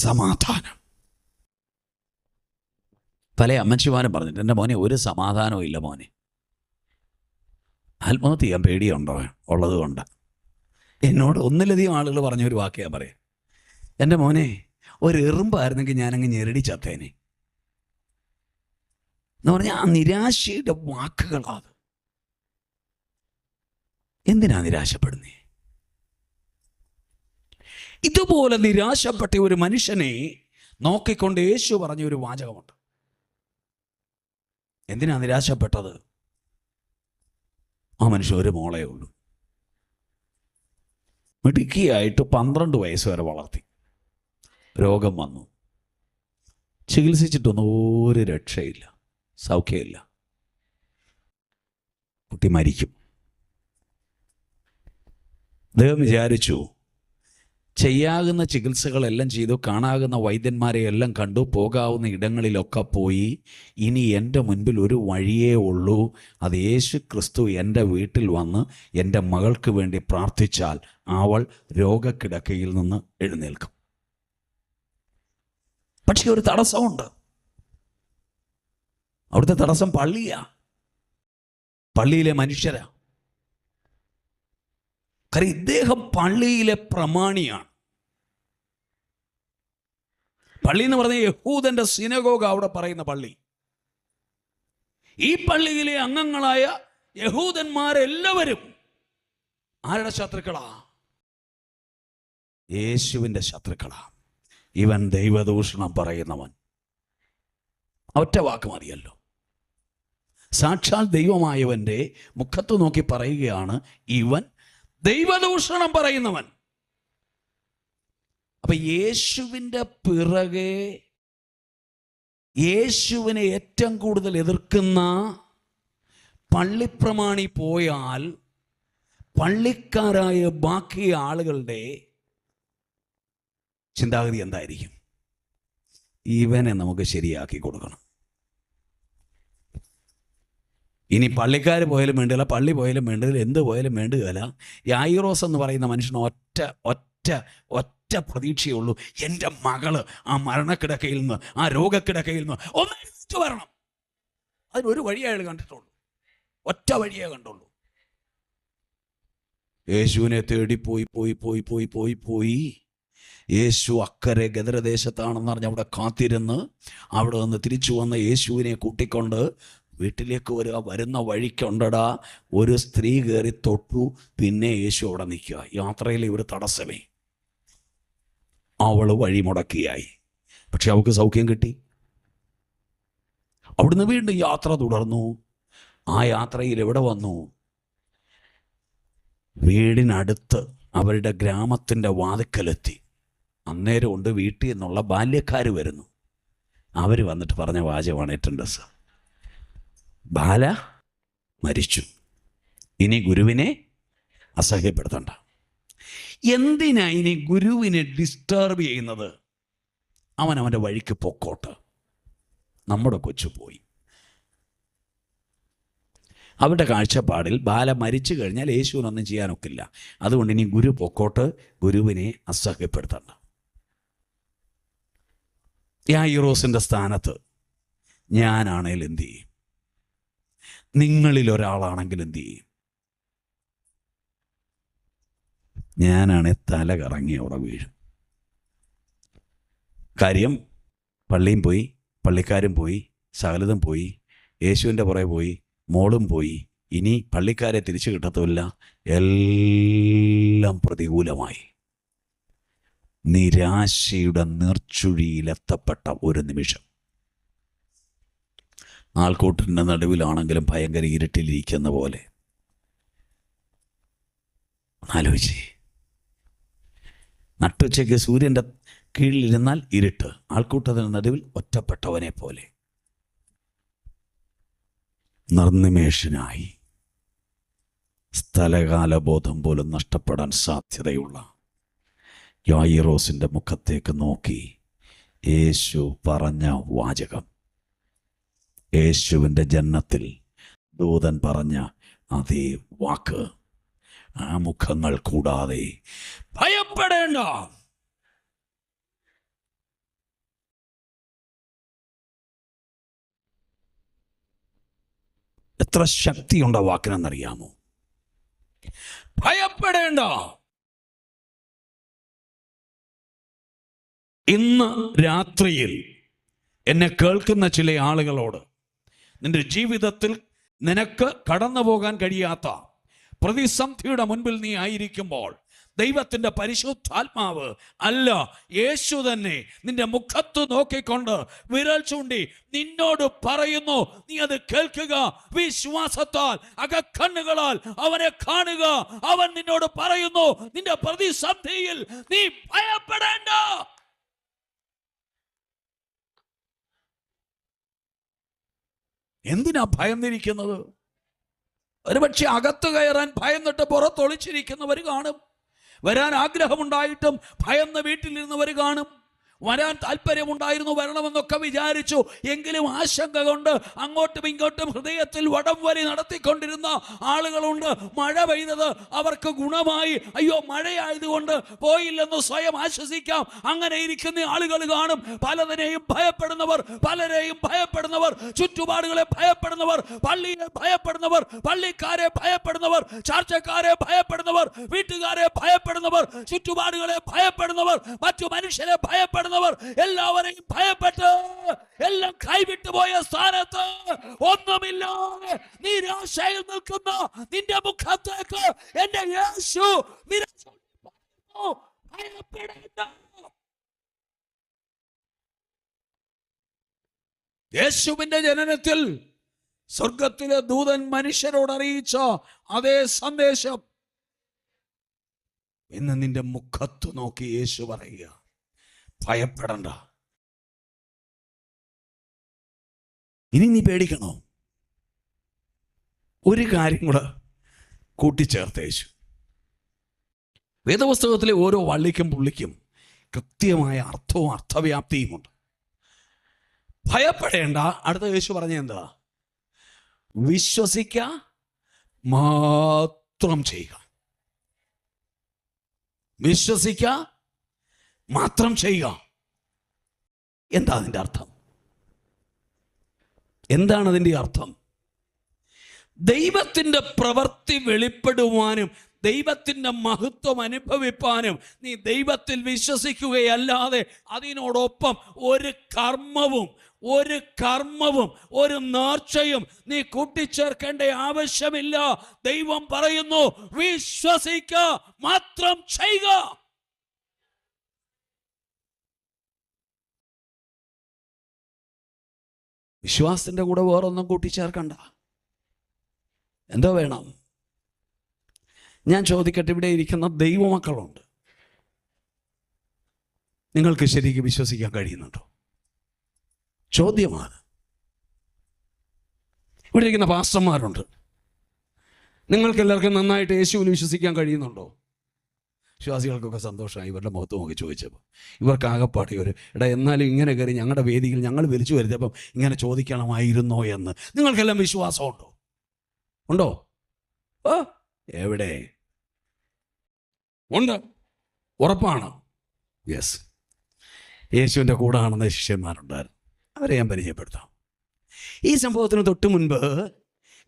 സമാധാനം. പല അമ്മച്ചിമാരും പറഞ്ഞിട്ട്, എൻ്റെ മോനെ ഒരു സമാധാനവും ഇല്ല മോനെ. ആത്മഹത്യ ചെയ്യാൻ പേടിയുണ്ടോ? ഉള്ളത് കൊണ്ട് എന്നോട് ഒന്നിലധികം ആളുകൾ പറഞ്ഞൊരു വാക്ക് ഞാൻ പറയാം. എൻ്റെ മോനെ ഒരു എറുമ്പായിരുന്നെങ്കിൽ ഞാനങ്ങ് ഞെരടി ചത്തേനെ എന്ന് പറഞ്ഞാൽ ആ നിരാശയുടെ വാക്കുകളാത്. എന്തിനാ നിരാശപ്പെടുന്നേ? ഇതുപോലെ നിരാശപ്പെട്ട ഒരു മനുഷ്യനെ നോക്കിക്കൊണ്ട് യേശു പറഞ്ഞ ഒരു വാചകമുണ്ട്. എന്തിനാ നിരാശപ്പെട്ടത്? ആ മനുഷ്യൻ ഒരു മോളേ ഉള്ളൂ. മിടുക്കിയായിട്ട് 12 വയസ്സ് വരെ വളർത്തി. രോഗം വന്നു, ചികിത്സിച്ചിട്ടൊന്നും ഒരു രക്ഷയില്ല, സൗഖ്യമില്ല. കുട്ടി മരിക്കും. അദ്ദേഹം വിചാരിച്ചു, ചെയ്യാകുന്ന ചികിത്സകളെല്ലാം ചെയ്തു, കാണാകുന്ന വൈദ്യന്മാരെ എല്ലാം കണ്ടു, പോകാവുന്ന ഇടങ്ങളിലൊക്കെ പോയി, ഇനി എൻ്റെ മുൻപിൽ ഒരു വഴിയേ ഉള്ളൂ, അത് യേശു ക്രിസ്തു എൻ്റെ വീട്ടിൽ വന്ന് എൻ്റെ മകൾക്ക് വേണ്ടി പ്രാർത്ഥിച്ചാൽ അവൾ രോഗക്കിടക്കയിൽ നിന്ന് എഴുന്നേൽക്കും. പക്ഷെ ഒരു തടസ്സമുണ്ട്. അവിടുത്തെ തടസ്സം പള്ളിയാ, പള്ളിയിലെ മനുഷ്യരാ. കാര്യം ഇദ്ദേഹം പള്ളിയിലെ പ്രമാണിയാണ്. പള്ളി എന്ന് പറഞ്ഞ യഹൂദന്റെ സിനഗോഗ അവിടെ പറയുന്ന പള്ളി. ഈ പള്ളിയിലെ അംഗങ്ങളായ യഹൂദന്മാരെല്ലാവരും ആരുടെ ശത്രുക്കളാ? യേശുവിൻ്റെ ശത്രുക്കളാ. ഇവൻ ദൈവദൂഷണം പറയുന്നവൻ. ഒറ്റ വാക്ക് മതിയല്ലോ. സാക്ഷാൽ ദൈവമായവൻ്റെ മുഖത്ത് നോക്കി പറയുകയാണ്, ഇവൻ ദൈവദൂഷണം പറയുന്നവൻ. അപ്പൊ യേശുവിൻ്റെ പിറകെ, യേശുവിനെ ഏറ്റവും കൂടുതൽ എതിർക്കുന്ന പള്ളിപ്രമാണി പോയാൽ പള്ളിക്കാരായ ബാക്കി ആളുകളുടെ ചിന്താഗതി എന്തായിരിക്കും? ഇവനെ നമുക്ക് ശരിയാക്കി കൊടുക്കണം. ഇനി പള്ളിക്കാർ പോയാലും വേണ്ടില്ല, പള്ളി പോയാലും വേണ്ടതില്ല, എന്ത് പോയാലും വേണ്ടുകയില്ല. യായിറോസ് എന്ന് പറയുന്ന മനുഷ്യന് ഒറ്റ പ്രതീക്ഷയുള്ളൂ. എൻ്റെ മകള് ആ മരണക്കിടക്കയിൽ നിന്ന്, ആ രോഗക്കിടക്കയിൽ നിന്ന് ഒന്ന് എഴുന്നേറ്റ് വരണം. അതിനൊരു വഴിയേ അയാൾ കണ്ടിട്ടുള്ളൂ, ഒറ്റ വഴിയേ കണ്ടുള്ളൂ. യേശുവിനെ തേടി പോയി യേശു അക്കരെ ഗദരദേശത്താണെന്ന് പറഞ്ഞ് അവിടെ കാത്തിരുന്ന് അവിടെ നിന്ന് തിരിച്ചു വന്ന യേശുവിനെ കൂട്ടിക്കൊണ്ട് വീട്ടിലേക്ക് വരുന്ന വഴിക്കുണ്ടടാ ഒരു സ്ത്രീ കയറി തൊട്ടു. പിന്നെ യേശു അവിടെ നിൽക്കുക. യാത്രയിലെ ഒരു തടസ്സമേ. അവൾ വഴി മുടക്കിയായി. പക്ഷെ അവൾക്ക് സൗഖ്യം കിട്ടി. അവിടുന്ന് വീണ്ടും യാത്ര തുടർന്നു. ആ യാത്രയിൽ എവിടെ വന്നു? വീടിനടുത്ത് അവരുടെ ഗ്രാമത്തിൻ്റെ വാതിക്കലെത്തി. അന്നേരം ഉണ്ട് വീട്ടിൽ നിന്നുള്ള ബാല്യക്കാർ വരുന്നു. അവർ വന്നിട്ട് പറഞ്ഞ വാചകമാണ് ഏറ്റവും രസം. ബാല മരിച്ചു, ഇനി ഗുരുവിനെ അസഹ്യപ്പെടുത്തണ്ട. എന്തിനാ ഇനി ഗുരുവിനെ ഡിസ്റ്റർബ് ചെയ്യുന്നത്? അവൻ്റെ വഴിക്ക് പൊക്കോട്ട്. നമ്മുടെ കൊച്ചു പോയി. അവരുടെ കാഴ്ചപ്പാടിൽ ബാല മരിച്ചു കഴിഞ്ഞാൽ യേശുവിനൊന്നും ചെയ്യാനൊക്കില്ല. അതുകൊണ്ട് ഇനി ഗുരു പൊക്കോട്ട്, ഗുരുവിനെ അസഹ്യപ്പെടുത്തണ്ട. യായിറോസിൻ്റെ സ്ഥാനത്ത് ഞാനാണെങ്കിൽ എന്തു ചെയ്യും? നിങ്ങളിൽ ഒരാളാണെങ്കിൽ എന്തു ചെയ്യും? ഞാനാണെ തല കറങ്ങി അവിടെ വീഴും. കാര്യം പള്ളിയും പോയി, പള്ളിക്കാരും പോയി, സകലതും പോയി, യേശുവിൻ്റെ പുറകെ പോയി, മോളും പോയി. ഇനി പള്ളിക്കാരെ തിരിച്ചു കിട്ടത്തുമില്ല. എല്ലാം പ്രതികൂലമായി. നിരാശയുടെ നീർച്ചുഴിയിലെത്തപ്പെട്ട ഒരു നിമിഷം. ആൾക്കൂട്ടിൻ്റെ നടുവിലാണെങ്കിലും ഭയങ്കര ഇരുട്ടിലിരിക്കുന്ന പോലെ. ആലോചിച്ചേ, നട്ടുച്ചയ്ക്ക് സൂര്യൻ്റെ കീഴിലിരുന്നാൽ ഇരുട്ട്, ആൾക്കൂട്ടത്തിന് നടുവിൽ ഒറ്റപ്പെട്ടവനെ പോലെ. നിർനിമേഷനായി, സ്ഥലകാലബോധം പോലും നഷ്ടപ്പെടാൻ സാധ്യതയുള്ള യായിറോസിൻ്റെ മുഖത്തേക്ക് നോക്കി യേശു പറഞ്ഞ വാചകം, യേശുവിൻ്റെ ജന്മത്തിൽ ദൂതൻ പറഞ്ഞ അതേ വാക്ക്, ആ മുഖങ്ങൾ കൂടാതെ ഭയപ്പെടേണ്ട. എത്ര ശക്തിയുണ്ട വാക്കിനെന്നറിയാമോ? ഭയപ്പെടേണ്ട. ഇന്ന് രാത്രിയിൽ എന്നെ കേൾക്കുന്ന ചില ആളുകളോട്, നിന്റെ ജീവിതത്തിൽ നിനക്ക് കടന്നു പോകാൻ കഴിയാത്ത പ്രതിസന്ധിയുടെ മുൻപിൽ നീ ആയിരിക്കുമ്പോൾ ദൈവത്തിൻ്റെ പരിശുദ്ധാത്മാവ് അല്ല, യേശു തന്നെ നിന്റെ മുഖത്ത് നോക്കിക്കൊണ്ട് വിരൽ ചൂണ്ടി നിന്നോട് പറയുന്നു, നീ അത് കേൾക്കുക. വിശ്വാസത്താൽ അകക്കണ്ണുകളാൽ അവനെ കാണുക. അവൻ നിന്നോട് പറയുന്നു, നിന്റെ പ്രതിസന്ധിയിൽ നീ ഭയപ്പെടേണ്ട. എന്തിനാ ഭയന്നിരിക്കുന്നത്? ഒരുപക്ഷെ അകത്ത് കയറാൻ ഭയന്നിട്ട് പുറത്തൊളിച്ചിരിക്കുന്നവർ കാണും. വരാൻ ആഗ്രഹമുണ്ടായിട്ടും ഭയന്ന് വീട്ടിലിരുന്നവർ കാണും. വരാൻ താല്പര്യമുണ്ടായിരുന്നു, വരണമെന്നൊക്കെ വിചാരിച്ചു, എങ്കിലും ആശങ്ക കൊണ്ട് അങ്ങോട്ടും ഇങ്ങോട്ടും ഹൃദയത്തിൽ വടം വരി നടത്തിക്കൊണ്ടിരുന്ന ആളുകളുണ്ട്. മഴ പെയ്തത് അവർക്ക് ഗുണമായി, അയ്യോ മഴയായതുകൊണ്ട് പോയില്ലെന്ന് സ്വയം ആശ്വസിക്കാം. അങ്ങനെ ഇരിക്കുന്ന ആളുകൾ കാണും. പലതിനെയും ഭയപ്പെടുന്നവർ, പലരെയും ഭയപ്പെടുന്നവർ, ചുറ്റുപാടുകളെ ഭയപ്പെടുന്നവർ, പള്ളിയെ ഭയപ്പെടുന്നവർ, പള്ളിക്കാരെ ഭയപ്പെടുന്നവർ, ചാർച്ചക്കാരെ ഭയപ്പെടുന്നവർ, വീട്ടുകാരെ ഭയപ്പെടുന്നവർ, ചുറ്റുപാടുകളെ ഭയപ്പെടുന്നവർ, മറ്റു മനുഷ്യരെ ഭയപ്പെടുന്നവർ, എല്ലാവരെയും ഭയപ്പെട്ട് എല്ലാം കൈവിട്ടു പോയ സ്ഥാനത്ത് ഒന്നുമില്ലാതെ നിരാശയിൽ നിൽക്കുന്ന നിന്റെ മുഖത്തേക്ക് എന്റെ യേശു ഭയപ്പെടേണ്ട. യേശുവിന്റെ ജനനത്തിൽ സ്വർഗത്തിലെ ദൂതൻ മനുഷ്യരോട് അറിയിച്ച അതേ സന്ദേശം ഇന്ന് നിന്റെ മുഖത്ത് നോക്കി യേശു പറയുക, ഭയപ്പെടണ്ട. ഇനി നീ പേടിക്കണോ? ഒരു കാര്യം കൂടെ കൂട്ടിച്ചേർത്ത് യേശു. വേദപുസ്തകത്തിലെ ഓരോ വള്ളിക്കും പുള്ളിക്കും കൃത്യമായ അർത്ഥവും അർത്ഥവ്യാപ്തിയുമുണ്ട്. ഭയപ്പെടേണ്ട. അടുത്ത യേശു പറഞ്ഞ എന്താ? വിശ്വസിക്ക മാത്രം ചെയ്യുക. വിശ്വസിക്ക മാത്രം ചെയ്യുക. എന്താ അതിൻ്റെ അർത്ഥം? എന്താണ് അതിൻ്റെ അർത്ഥം? ദൈവത്തിൻ്റെ പ്രവൃത്തി വെളിപ്പെടുവാനും ദൈവത്തിൻ്റെ മഹത്വം അനുഭവിപ്പാനും നീ ദൈവത്തിൽ വിശ്വസിക്കുകയല്ലാതെ അതിനോടൊപ്പം ഒരു കർമ്മവും ഒരു നേർച്ചയും നീ കൂട്ടിച്ചേർക്കേണ്ട ആവശ്യമില്ല. ദൈവം പറയുന്നു, വിശ്വസിക്കുക മാത്രം ചെയ്യുക. വിശ്വാസത്തിന്റെ കൂടെ വേറൊന്നും കൂട്ടിച്ചേർക്കണ്ട. എന്തോ വേണം? ഞാൻ ചോദിക്കട്ടെ, ഇവിടെ ഇരിക്കുന്ന ദൈവമക്കളുണ്ട്, നിങ്ങൾക്ക് ശരിക്കും വിശ്വസിക്കാൻ കഴിയുന്നുണ്ടോ? ചോദ്യമാണ്. ഇവിടെ ഇരിക്കുന്ന പാസ്റ്റർമാരുണ്ട്, നിങ്ങൾക്ക് എല്ലാവർക്കും നന്നായിട്ട് യേശുവിൽ വിശ്വസിക്കാൻ കഴിയുന്നുണ്ടോ? വിശ്വാസികൾക്കൊക്കെ സന്തോഷമായി ഇവരുടെ മുഖത്ത് നോക്കി ചോദിച്ചപ്പോൾ. ഇവർക്ക് ആകെപ്പാടെ എന്നാലും ഇങ്ങനെ കയറി ഞങ്ങളുടെ വേദിയിൽ ഞങ്ങൾ വിളിച്ചു വരുത്തപ്പം ഇങ്ങനെ ചോദിക്കണമായിരുന്നോ എന്ന്. നിങ്ങൾക്കെല്ലാം വിശ്വാസമുണ്ടോ? ഉണ്ടോ? എവിടെ ഉണ്ട്? ഉറപ്പാണ്? യെസ്. യേശുവിൻ്റെ കൂടെ ആണെന്ന ശിഷ്യന്മാരുണ്ടായിരുന്നു, അവരെ ഞാൻ പരിചയപ്പെടുത്താം. ഈ സംഭവത്തിന് തൊട്ട് മുൻപ്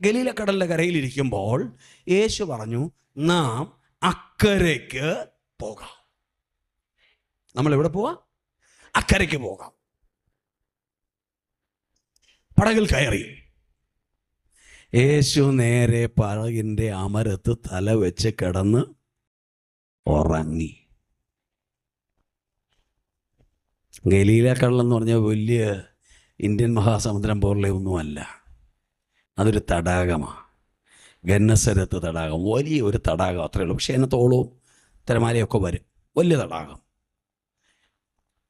ഗലീലക്കടലിൻ്റെ കരയിലിരിക്കുമ്പോൾ യേശു പറഞ്ഞു, നാം അക്കരയ്ക്ക് പോകാം. നമ്മൾ എവിടെ പോവാം? അക്കരയ്ക്ക് പോകാം. പടകിൽ കയറി യേശു നേരെ പടകിൻ്റെ അമരത്ത് തല വെച്ച് കിടന്ന് ഉറങ്ങി. ഗലീലക്കടൽ എന്ന് പറഞ്ഞാൽ വലിയ ഇന്ത്യൻ മഹാസമുദ്രം പോലെ ഒന്നുമല്ല. അതൊരു തടാകമാണ്, ഗന്നസരത്ത് തടാകം. വലിയ ഒരു തടാകം, അത്രയേ ഉള്ളൂ. പക്ഷേ അതിനകത്തോളവും തിരമാലയൊക്കെ വരും. വലിയ തടാകം.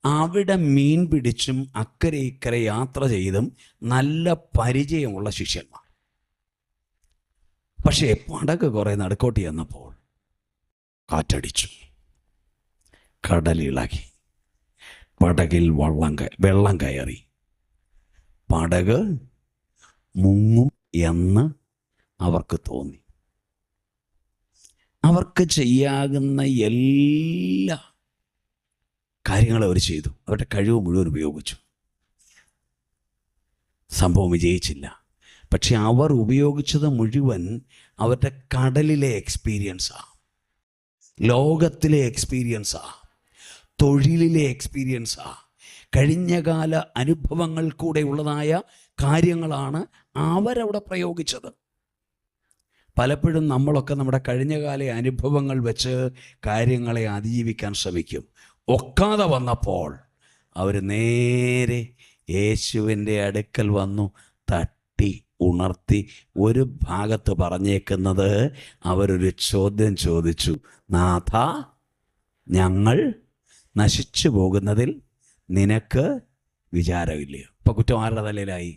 അവിടെ മീൻ പിടിച്ചും അക്കരെ ഇക്കരെ യാത്ര ചെയ്തും നല്ല പരിചയമുള്ള ശിഷ്യന്മാർ. പക്ഷേ പടക് കുറേ നടുക്കോട്ട് ചെന്നപ്പോൾ കാറ്റടിച്ചു, കടലിളകി, പടകിൽ വെള്ളം കയറി, പടക് മുങ്ങും എന്ന് അവർക്ക് തോന്നി. അവർക്ക് ചെയ്യാകുന്ന എല്ലാ കാര്യങ്ങളും അവർ ചെയ്തു, അവരുടെ കഴിവ് മുഴുവൻ ഉപയോഗിച്ചു. സംഭവം വിജയിച്ചില്ല. പക്ഷെ അവർ ഉപയോഗിച്ചത് മുഴുവൻ അവരുടെ കടലിലെ എക്സ്പീരിയൻസാണ്, ലോകത്തിലെ എക്സ്പീരിയൻസാണ്, തൊഴിലിലെ എക്സ്പീരിയൻസാണ്, കഴിഞ്ഞകാല അനുഭവങ്ങൾ കൂടെ ഉള്ളതായ കാര്യങ്ങളാണ് അവരവിടെ പ്രയോഗിച്ചത്. പലപ്പോഴും നമ്മളൊക്കെ നമ്മുടെ കഴിഞ്ഞകാല അനുഭവങ്ങൾ വെച്ച് കാര്യങ്ങളെ അതിജീവിക്കാൻ ശ്രമിക്കും. ഒക്കാതെ വന്നപ്പോൾ അവർ നേരെ യേശുവിൻ്റെ അടുക്കൽ വന്നു തട്ടി ഉണർത്തി. ഒരു ഭാഗത്ത് പറഞ്ഞേക്കുന്നത്, അവരൊരു ചോദ്യം ചോദിച്ചു, നാഥ, ഞങ്ങൾ നശിച്ചു പോകുന്നതിൽ നിനക്ക് വിചാരമില്ലയോ? ഇപ്പൊ കുറ്റം ആരുടെ തലയിലായി?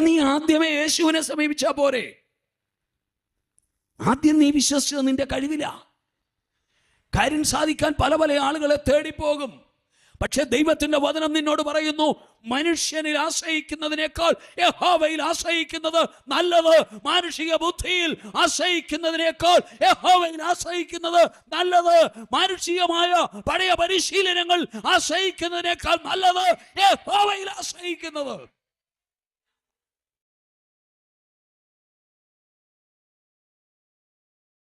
നീ ആദ്യമേ യേശുവിനെ സമീപിച്ചാ പോരെ? ആദ്യം നീ വിശ്വസിച്ചത് നിന്റെ കഴിവില്ല. കാര്യം സാധിക്കാൻ പല ആളുകളെ തേടിപ്പോകും. പക്ഷെ ദൈവത്തിന്റെ വചനം നിന്നോട് പറയുന്നു, മനുഷ്യനിൽ ആശ്രയിക്കുന്നതിനേക്കാൾ യഹോവയിൽ ആശ്രയിക്കുന്നത് നല്ലത്. മാനുഷിക ബുദ്ധിയിൽ ആശ്രയിക്കുന്നതിനേക്കാൾ യഹോവയിൽ ആശ്രയിക്കുന്നത് നല്ലത്. മാനുഷികമായ പഴയ പരിശീലനങ്ങൾ ആശ്രയിക്കുന്നതിനേക്കാൾ നല്ലത് യഹോവയിൽ ആശ്രയിക്കുന്നത്.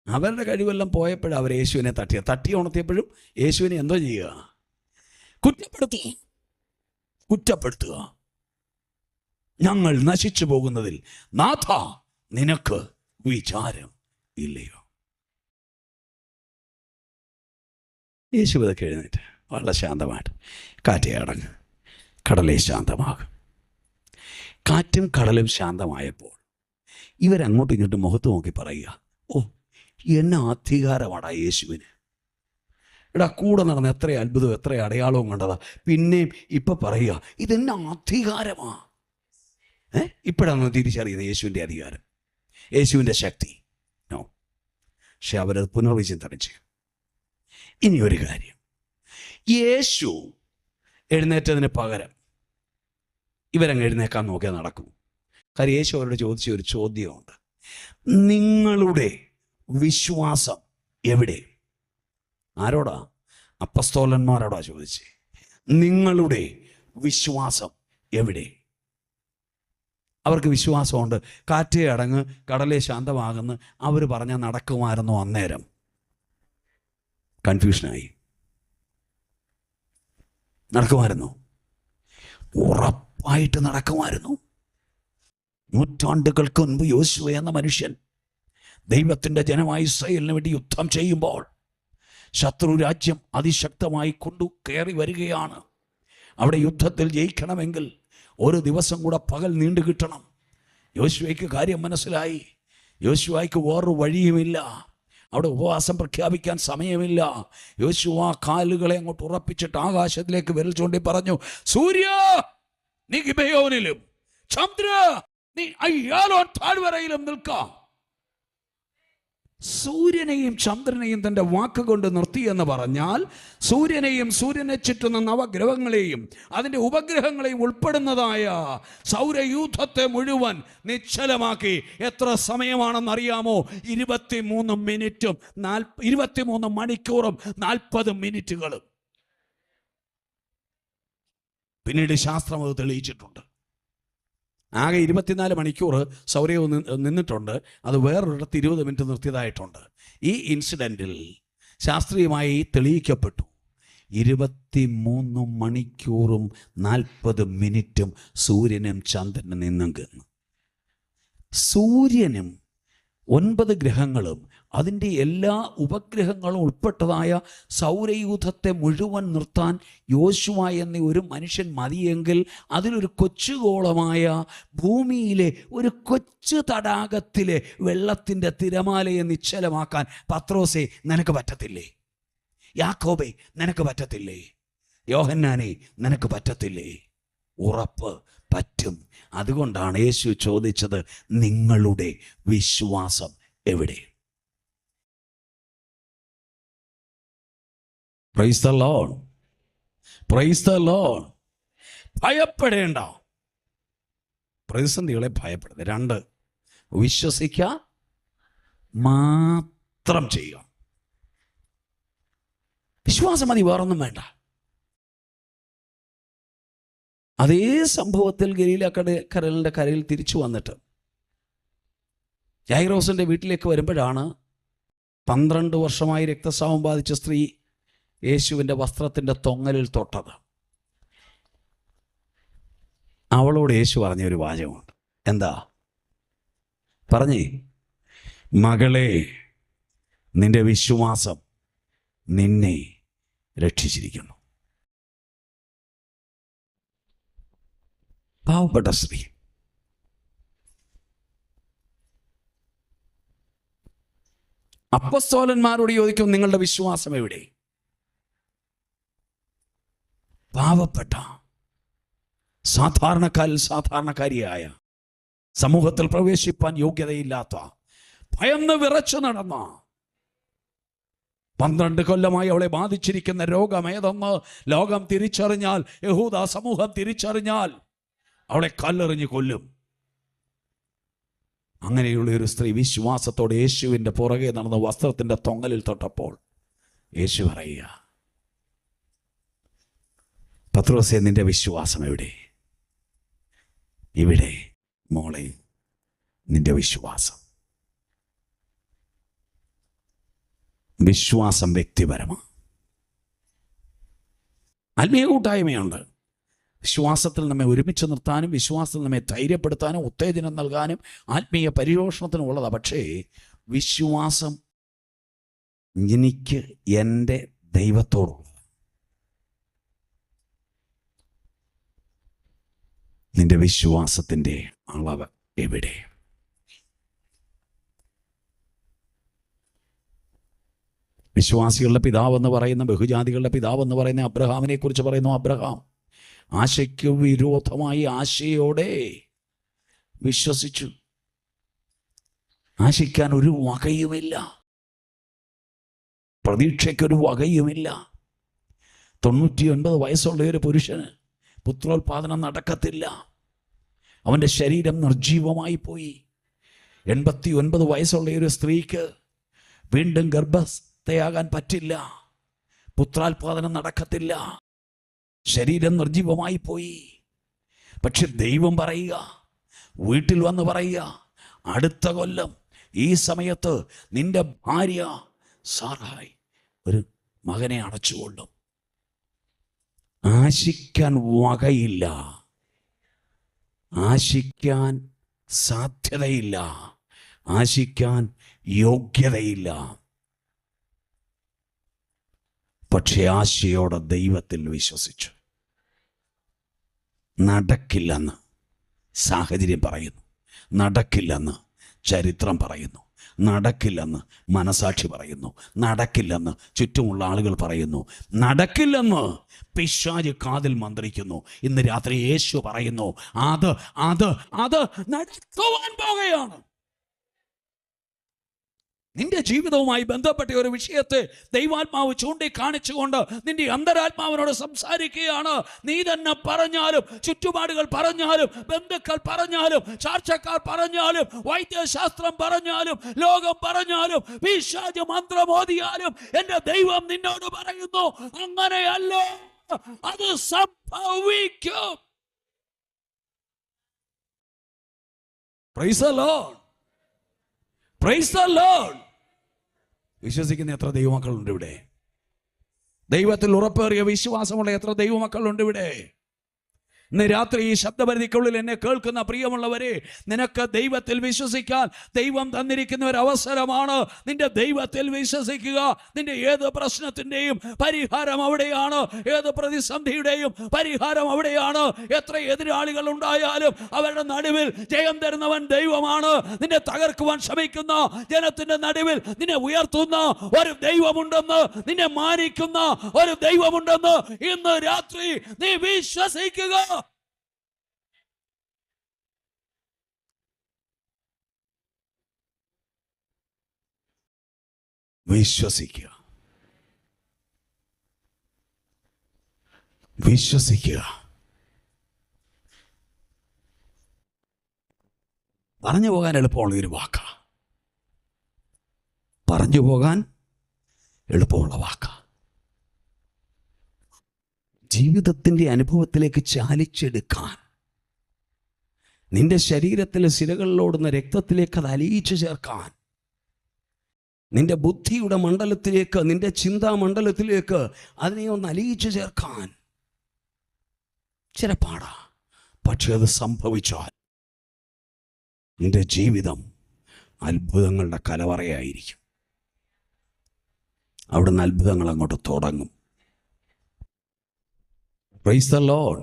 അവരുടെ കഴിവെല്ലാം പോയപ്പോഴും അവർ യേശുവിനെ തട്ടി ഉണർത്തിയപ്പോഴും യേശുവിനെ എന്തോ ചെയ്യുക? കുറ്റപ്പെടുത്തുക. ഞങ്ങൾ നശിച്ചു പോകുന്നതിൽ നാഥ നിനക്ക് വിചാരം ഇല്ലയോ? യേശു ഇതൊക്കെ എഴുന്നേറ്റ് വളരെ ശാന്തമായിട്ട്, കാറ്റേ അടങ്ങ്, കടലേ ശാന്തമാകും. കാറ്റും കടലും ശാന്തമായപ്പോൾ ഇവരങ്ങോട്ടും ഇങ്ങോട്ടും മുഖത്ത് നോക്കി പറയുക, ഓ, എന്നാ അധികാരമാടാ യേശുവിന്. കൂടെ നടന്ന എത്ര അത്ഭുതവും എത്ര അടയാളവും കണ്ടതാ, പിന്നെയും ഇപ്പൊ പറയുക ഇതെന്നാ അധികാരമാ. ഇപ്പോഴാണ് തിരിച്ചറിയുന്നത് യേശുവിൻ്റെ അധികാരം, യേശുവിൻ്റെ ശക്തി. നോ, പക്ഷെ അവരത് പുനർവിചിന്തനം ചെയ്യും. ഇനി ഒരു കാര്യം, യേശു എഴുന്നേറ്റതിന് പകരം ഇവരങ്ങ് എഴുന്നേക്കാൻ നോക്കിയാൽ നടക്കും. കാര്യം യേശു അവരോട് ചോദിച്ച ഒരു ചോദ്യമുണ്ട്, നിങ്ങളുടെ വിശ്വാസം എവിടെ? ആരോടാ? അപ്പസ്തോലന്മാരോടാ ചോദിച്ചേ. നിങ്ങളുടെ വിശ്വാസം എവിടെ? അവർക്ക് വിശ്വാസമുണ്ട്. കാറ്റേ അടങ്ങ്, കടലേ ശാന്തമാകുന്നു. അവർ പറഞ്ഞാൽ നടക്കുമായിരുന്നു. അന്നേരം കൺഫ്യൂഷനായി. നടക്കുമായിരുന്നു, ഉറപ്പായിട്ട് നടക്കുമായിരുന്നു. നൂറ്റാണ്ടുകൾക്ക് മുൻപ് യോശുവ എന്ന മനുഷ്യൻ ദൈവത്തിൻ്റെ ജനമായ ഇസ്രായേലിന് വേണ്ടി യുദ്ധം ചെയ്യുമ്പോൾ ശത്രു രാജ്യം അതിശക്തമായി കയറി വരികയാണ്. അവിടെ യുദ്ധത്തിൽ ജയിക്കണമെങ്കിൽ ഒരു ദിവസം കൂടെ പകൽ നീണ്ടു കിട്ടണം. യോശുവയ്ക്ക് കാര്യം മനസ്സിലായി. യോശുവയ്ക്ക് വേറൊരു വഴിയുമില്ല. അവിടെ ഉപവാസം പ്രഖ്യാപിക്കാൻ സമയമില്ല. യോശുവ കാലുകളെ അങ്ങോട്ട് ഉറപ്പിച്ചിട്ട് ആകാശത്തിലേക്ക് വിരൽ ചൂണ്ടി പറഞ്ഞു, സൂര്യ നീ ഗിബെയോനിലും, ചന്ദ്ര നീ അയ്യാലോൻ താഴ്വരയിലും നിൽക്കാം. സൂര്യനെയും ചന്ദ്രനെയും തൻ്റെ വാക്കുകൊണ്ട് നിർത്തിയെന്ന് പറഞ്ഞാൽ സൂര്യനെയും സൂര്യനെ ചുറ്റുന്ന നവഗ്രഹങ്ങളെയും അതിൻ്റെ ഉപഗ്രഹങ്ങളെയും ഉൾപ്പെടുന്നതായ സൗരയൂഥത്തെ മുഴുവൻ നിശ്ചലമാക്കി. എത്ര സമയമാണെന്നറിയാമോ? 23 മിനിറ്റും 23 മണിക്കൂറും 40 മിനിറ്റുകളും. പിന്നീട് ശാസ്ത്രം അത് തെളിയിച്ചിട്ടുണ്ട്. ആകെ 24 മണിക്കൂർ സൗരയൂഥം നിന്നിട്ടുണ്ട്. അത് വേറൊരിടത്ത് 20 മിനിറ്റ് നിർത്തിയതായിട്ടുണ്ട്. ഈ ഇൻസിഡൻറ്റിൽ ശാസ്ത്രീയമായി തെളിയിക്കപ്പെട്ടു 23 മണിക്കൂറും 40 മിനിറ്റും സൂര്യനും ചന്ദ്രനും നിന്നെങ്കിൽ സൂര്യനും 9 ഗ്രഹങ്ങളും അതിൻ്റെ എല്ലാ ഉപഗ്രഹങ്ങളും ഉൾപ്പെട്ടതായ സൗരയൂഥത്തെ മുഴുവൻ നിർത്താൻ യോശുവ എന്ന ഒരു മനുഷ്യൻ മതിയെങ്കിൽ അതിലൊരു കൊച്ചുഗോളമായ ഭൂമിയിലെ ഒരു കൊച്ചു തടാകത്തിലെ വെള്ളത്തിൻ്റെ തിരമാലയെ നിശ്ചലമാക്കാൻ പത്രോസേ നിനക്ക് പറ്റത്തില്ലേ? യാക്കോബേ നിനക്ക് പറ്റത്തില്ലേ? യോഹന്നാനെ നിനക്ക് പറ്റത്തില്ലേ? ഉറപ്പ് പറ്റും. അതുകൊണ്ടാണ് യേശു ചോദിച്ചത്, നിങ്ങളുടെ വിശ്വാസം എവിടെ? Praise the Lord, praise the Lord. ഭയപ്പെടേണ്ട. പ്രതിസന്ധികളെ ഭയപ്പെടരുത്. 2, വിശ്വസിക്കുക മാത്രം ചെയ്യുക. വിശ്വാസം മതി, വേറൊന്നും വേണ്ട. അതേ സംഭവത്തിൽ ഗലീല കടലിൻ്റെ കരയിൽ തിരിച്ചു വന്നിട്ട് യായിറോസിൻ്റെ വീട്ടിലേക്ക് വരുമ്പോഴാണ് 12 വർഷമായി രക്തസ്രാവം ബാധിച്ച സ്ത്രീ യേശുവിൻ്റെ വസ്ത്രത്തിൻ്റെ തൊങ്ങലിൽ തൊട്ടത്. അവളോട് യേശു പറഞ്ഞൊരു വാചകമുണ്ട്. എന്താ പറഞ്ഞേ? മകളെ, നിന്റെ വിശ്വാസം നിന്നെ രക്ഷിച്ചിരിക്കുന്നു. പാവപ്പെട്ട സ്ത്രീ. അപ്പസ്തോലന്മാരോട് ചോദിക്കും, നിങ്ങളുടെ വിശ്വാസം എവിടെ? പാവപ്പെട്ട സാധാരണക്കാരിയായ സമൂഹത്തിൽ പ്രവേശിപ്പാൻ യോഗ്യതയില്ലാത്ത, ഭയന്ന് വിറച്ചു നടന്ന, 12 കൊല്ലമായി അവളെ ബാധിച്ചിരിക്കുന്ന രോഗമേതെന്ന് ലോകം തിരിച്ചറിഞ്ഞാൽ, യഹൂദ സമൂഹം തിരിച്ചറിഞ്ഞാൽ അവളെ കല്ലെറിഞ്ഞ് കൊല്ലും. അങ്ങനെയുള്ള ഒരു സ്ത്രീ വിശ്വാസത്തോടെ യേശുവിൻ്റെ പുറകെ നടന്ന വസ്ത്രത്തിൻ്റെ തൊങ്ങലിൽ തൊട്ടപ്പോൾ യേശു പറയുക, പത്രോസേ, നിന്റെ വിശ്വാസം എവിടെ? ഇവിടെ മോളെ, നിന്റെ വിശ്വാസം. വിശ്വാസം വ്യക്തിപരമാണ്. ആത്മീയ കൂട്ടായ്മയുണ്ട്. വിശ്വാസത്തിൽ നമ്മെ ഒരുമിച്ച് നിർത്താനും വിശ്വാസത്തിൽ നമ്മെ ധൈര്യപ്പെടുത്താനും ഉത്തേജനം നൽകാനും ആത്മീയ പരിപോഷണത്തിനും ഉള്ളതാണ്. പക്ഷേ വിശ്വാസം എനിക്ക് എൻ്റെ ദൈവത്തോടുള്ള, നിന്റെ വിശ്വാസത്തിൻ്റെ അളവ് എവിടെ? വിശ്വാസികളുടെ പിതാവെന്ന് പറയുന്ന, ബഹുജാതികളുടെ പിതാവെന്ന് പറയുന്ന അബ്രഹാമിനെ കുറിച്ച് പറയുന്നു. അബ്രഹാം ആശയ്ക്ക് വിരോധമായി ആശയോടെ വിശ്വസിച്ചു. ആശിക്കാൻ ഒരു വകയുമില്ല, പ്രതീക്ഷയ്ക്കൊരു വകയുമില്ല. 99 വയസ്സുള്ള ഒരു പുരുഷന് പുത്രോത്പാദനം നടക്കത്തില്ല. അവൻ്റെ ശരീരം നിർജീവമായി പോയി. 89 വയസ്സുള്ള ഒരു സ്ത്രീക്ക് വീണ്ടും ഗർഭസ്ഥയാകാൻ പറ്റില്ല. പുത്രോത്പാദനം നടക്കത്തില്ല. ശരീരം നിർജീവമായി പോയി. പക്ഷെ ദൈവം പറയുക, വീട്ടിൽ വന്ന് പറയുക, അടുത്ത കൊല്ലം ഈ സമയത്ത് നിന്റെ ഭാര്യ സാറായി ഒരു മകനെ അടച്ചുകൊള്ളും. ആശിക്കാൻ വകയില്ല, ആശിക്കാൻ സാധ്യതയില്ല, ആശിക്കാൻ യോഗ്യതയില്ല. പക്ഷെ ആശയോടെ ദൈവത്തിൽ വിശ്വസിച്ചു. നടക്കില്ലെന്ന് സാഹചര്യം പറയുന്നു, നടക്കില്ലെന്ന് ചരിത്രം പറയുന്നു, നടക്കില്ലെന്ന് മനസാക്ഷി പറയുന്നു, നടക്കില്ലെന്ന് ചുറ്റുമുള്ള ആളുകൾ പറയുന്നു, നടക്കില്ലെന്ന് പിശാച് കാതിൽ മന്ത്രിക്കുന്നു. ഇന്ന് രാത്രി യേശു പറയുന്നു, അത് അത് അത് നടക്കുവാൻ പോകുകയാണ്. നിന്റെ ജീവിതവുമായി ബന്ധപ്പെട്ട ഒരു വിഷയത്തെ ദൈവാത്മാവ് ചൂണ്ടിക്കാണിച്ചുകൊണ്ട് നിന്റെ അന്തരാത്മാവിനോട് സംസാരിക്കുകയാണ്. നീ തന്നെ പറഞ്ഞാലും, ചുറ്റുപാടുകൾ പറഞ്ഞാലും, ബന്ധുക്കൾ പറഞ്ഞാലും, ചാർച്ചക്കാർ പറഞ്ഞാലും, വൈദ്യശാസ്ത്രം പറഞ്ഞാലും, ലോകം പറഞ്ഞാലും, പിശാച് മന്ത്രം ഓതിയാലും, എന്റെ ദൈവം നിന്നോട് പറയുന്നു, അങ്ങനെയല്ല, അത് സംഭവിക്കും. Praise the Lord, praise the Lord. വിശ്വസിക്കുന്ന എത്ര ദൈവമക്കളുണ്ട് ഇവിടെ? ദൈവത്തിൽ ഉറപ്പേറിയ വിശ്വാസമുള്ള എത്ര ദൈവമക്കളുണ്ട് ഇവിടെ? ഇന്ന് രാത്രി ഈ ശബ്ദപരിധിക്കുള്ളിൽ എന്നെ കേൾക്കുന്ന പ്രിയമുള്ളവരെ, നിനക്ക് ദൈവത്തിൽ വിശ്വസിക്കാൻ ദൈവം തന്നിരിക്കുന്ന ഒരു അവസരമാണ്. നിന്റെ ദൈവത്തിൽ വിശ്വസിക്കുക. നിന്റെ ഏത് പ്രശ്നത്തിൻ്റെയും പരിഹാരം അവിടെയാണ്, ഏത് പ്രതിസന്ധിയുടെയും പരിഹാരം അവിടെയാണ്. എത്ര എതിരാളികൾ ഉണ്ടായാലും അവരുടെ നടുവിൽ ജയം തരുന്നവൻ ദൈവമാണ്. നിന്നെ തകർക്കുവാൻ ശ്രമിക്കുന്ന ജനത്തിന്റെ നടുവിൽ നിന്നെ ഉയർത്തുന്ന ഒരു ദൈവമുണ്ടെന്ന്, നിന്നെ മാനിക്കുന്ന ഒരു ദൈവമുണ്ടെന്ന് ഇന്ന് രാത്രി നീ വിശ്വസിക്കുക. വിശ്വസിക്കുക, വിശ്വസിക്കുക. പറഞ്ഞു പോകാൻ എളുപ്പമുള്ള ഒരു വാക്കാ, പറഞ്ഞു പോകാൻ എളുപ്പമുള്ള വാക്കാ. ജീവിതത്തിൻ്റെ അനുഭവത്തിലേക്ക് ചാലിച്ചെടുക്കാൻ, നിന്റെ ശരീരത്തിലെ സിരകളിലോടുന്ന രക്തത്തിലേക്ക് അത് അലിയിച്ചു ചേർക്കാൻ, നിന്റെ ബുദ്ധിയുടെ മണ്ഡലത്തിലേക്ക്, നിന്റെ ചിന്താമണ്ഡലത്തിലേക്ക് അതിനെ ഒന്ന് അലിയിച്ചു ചേർക്കാൻ ചില പാടാ. പക്ഷെ അത് സംഭവിച്ചാൽ നിന്റെ ജീവിതം അത്ഭുതങ്ങളുടെ കലവറയായിരിക്കും. അവിടുന്ന് അത്ഭുതങ്ങൾ അങ്ങോട്ട് തുടങ്ങും. Praise the Lord.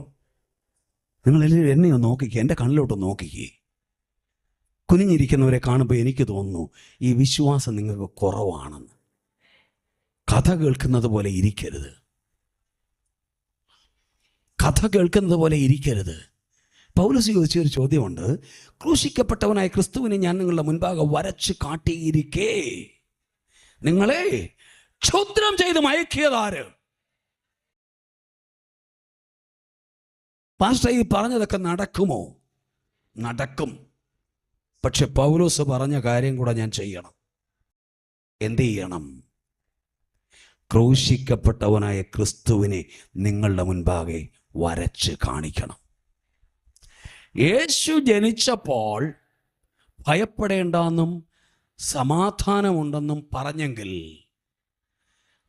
നിങ്ങളെല്ലാവരും എന്നെ ഒന്ന് നോക്കിക്കേ, എൻ്റെ കണ്ണിലോട്ട് നോക്കിക്കേ. കുനിഞ്ഞിരിക്കുന്നവരെ കാണുമ്പോൾ എനിക്ക് തോന്നുന്നു ഈ വിശ്വാസം നിങ്ങൾക്ക് കുറവാണെന്ന്. കഥ കേൾക്കുന്നത് പോലെ ഇരിക്കരുത്, കഥ കേൾക്കുന്നത് പോലെ ഇരിക്കരുത്. പൗലോസ് ചോദിച്ചൊരു ചോദ്യമുണ്ട്, ക്രൂശിക്കപ്പെട്ടവനായ ക്രിസ്തുവിനെ ഞാൻ നിങ്ങളുടെ മുൻപാകെ വരച്ച് കാട്ടിയിരിക്കേ നിങ്ങളെ ക്ഷുദ്രം ചെയ്ത് മയക്കിയതാര്? പാസ്റ്റർ, ഈ പറഞ്ഞതൊക്കെ നടക്കുമോ? നടക്കും. പക്ഷെ പൗലോസ് പറഞ്ഞ കാര്യം കൂടെ ഞാൻ ചെയ്യണം. എന്ത് ചെയ്യണം? ക്രൂശിക്കപ്പെട്ടവനായ ക്രിസ്തുവിനെ നിങ്ങളുടെ മുൻപാകെ വരച്ച് കാണിക്കണം. യേശു ജനിച്ചപ്പോൾ ഭയപ്പെടേണ്ടെന്നും സമാധാനമുണ്ടെന്നും പറഞ്ഞെങ്കിൽ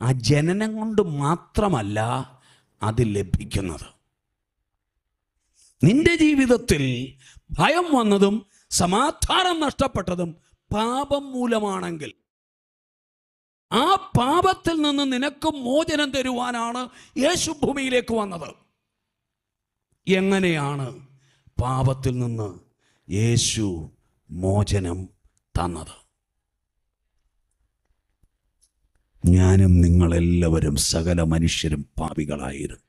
ആ ജനനം കൊണ്ട് മാത്രമല്ല അത് ലഭിക്കുന്നത്. നിന്റെ ജീവിതത്തിൽ ഭയം വന്നതും സമാധാനം നഷ്ടപ്പെട്ടതും പാപം മൂലമാണെങ്കിൽ, ആ പാപത്തിൽ നിന്ന് നിനക്ക് മോചനം തരുവാനാണ് യേശു ഭൂമിയിലേക്ക് വന്നത്. എങ്ങനെയാണ് പാപത്തിൽ നിന്ന് യേശു മോചനം തന്നത്? ഞാനും നിങ്ങളെല്ലാവരും സകല മനുഷ്യരും പാപികളായിരുന്നു.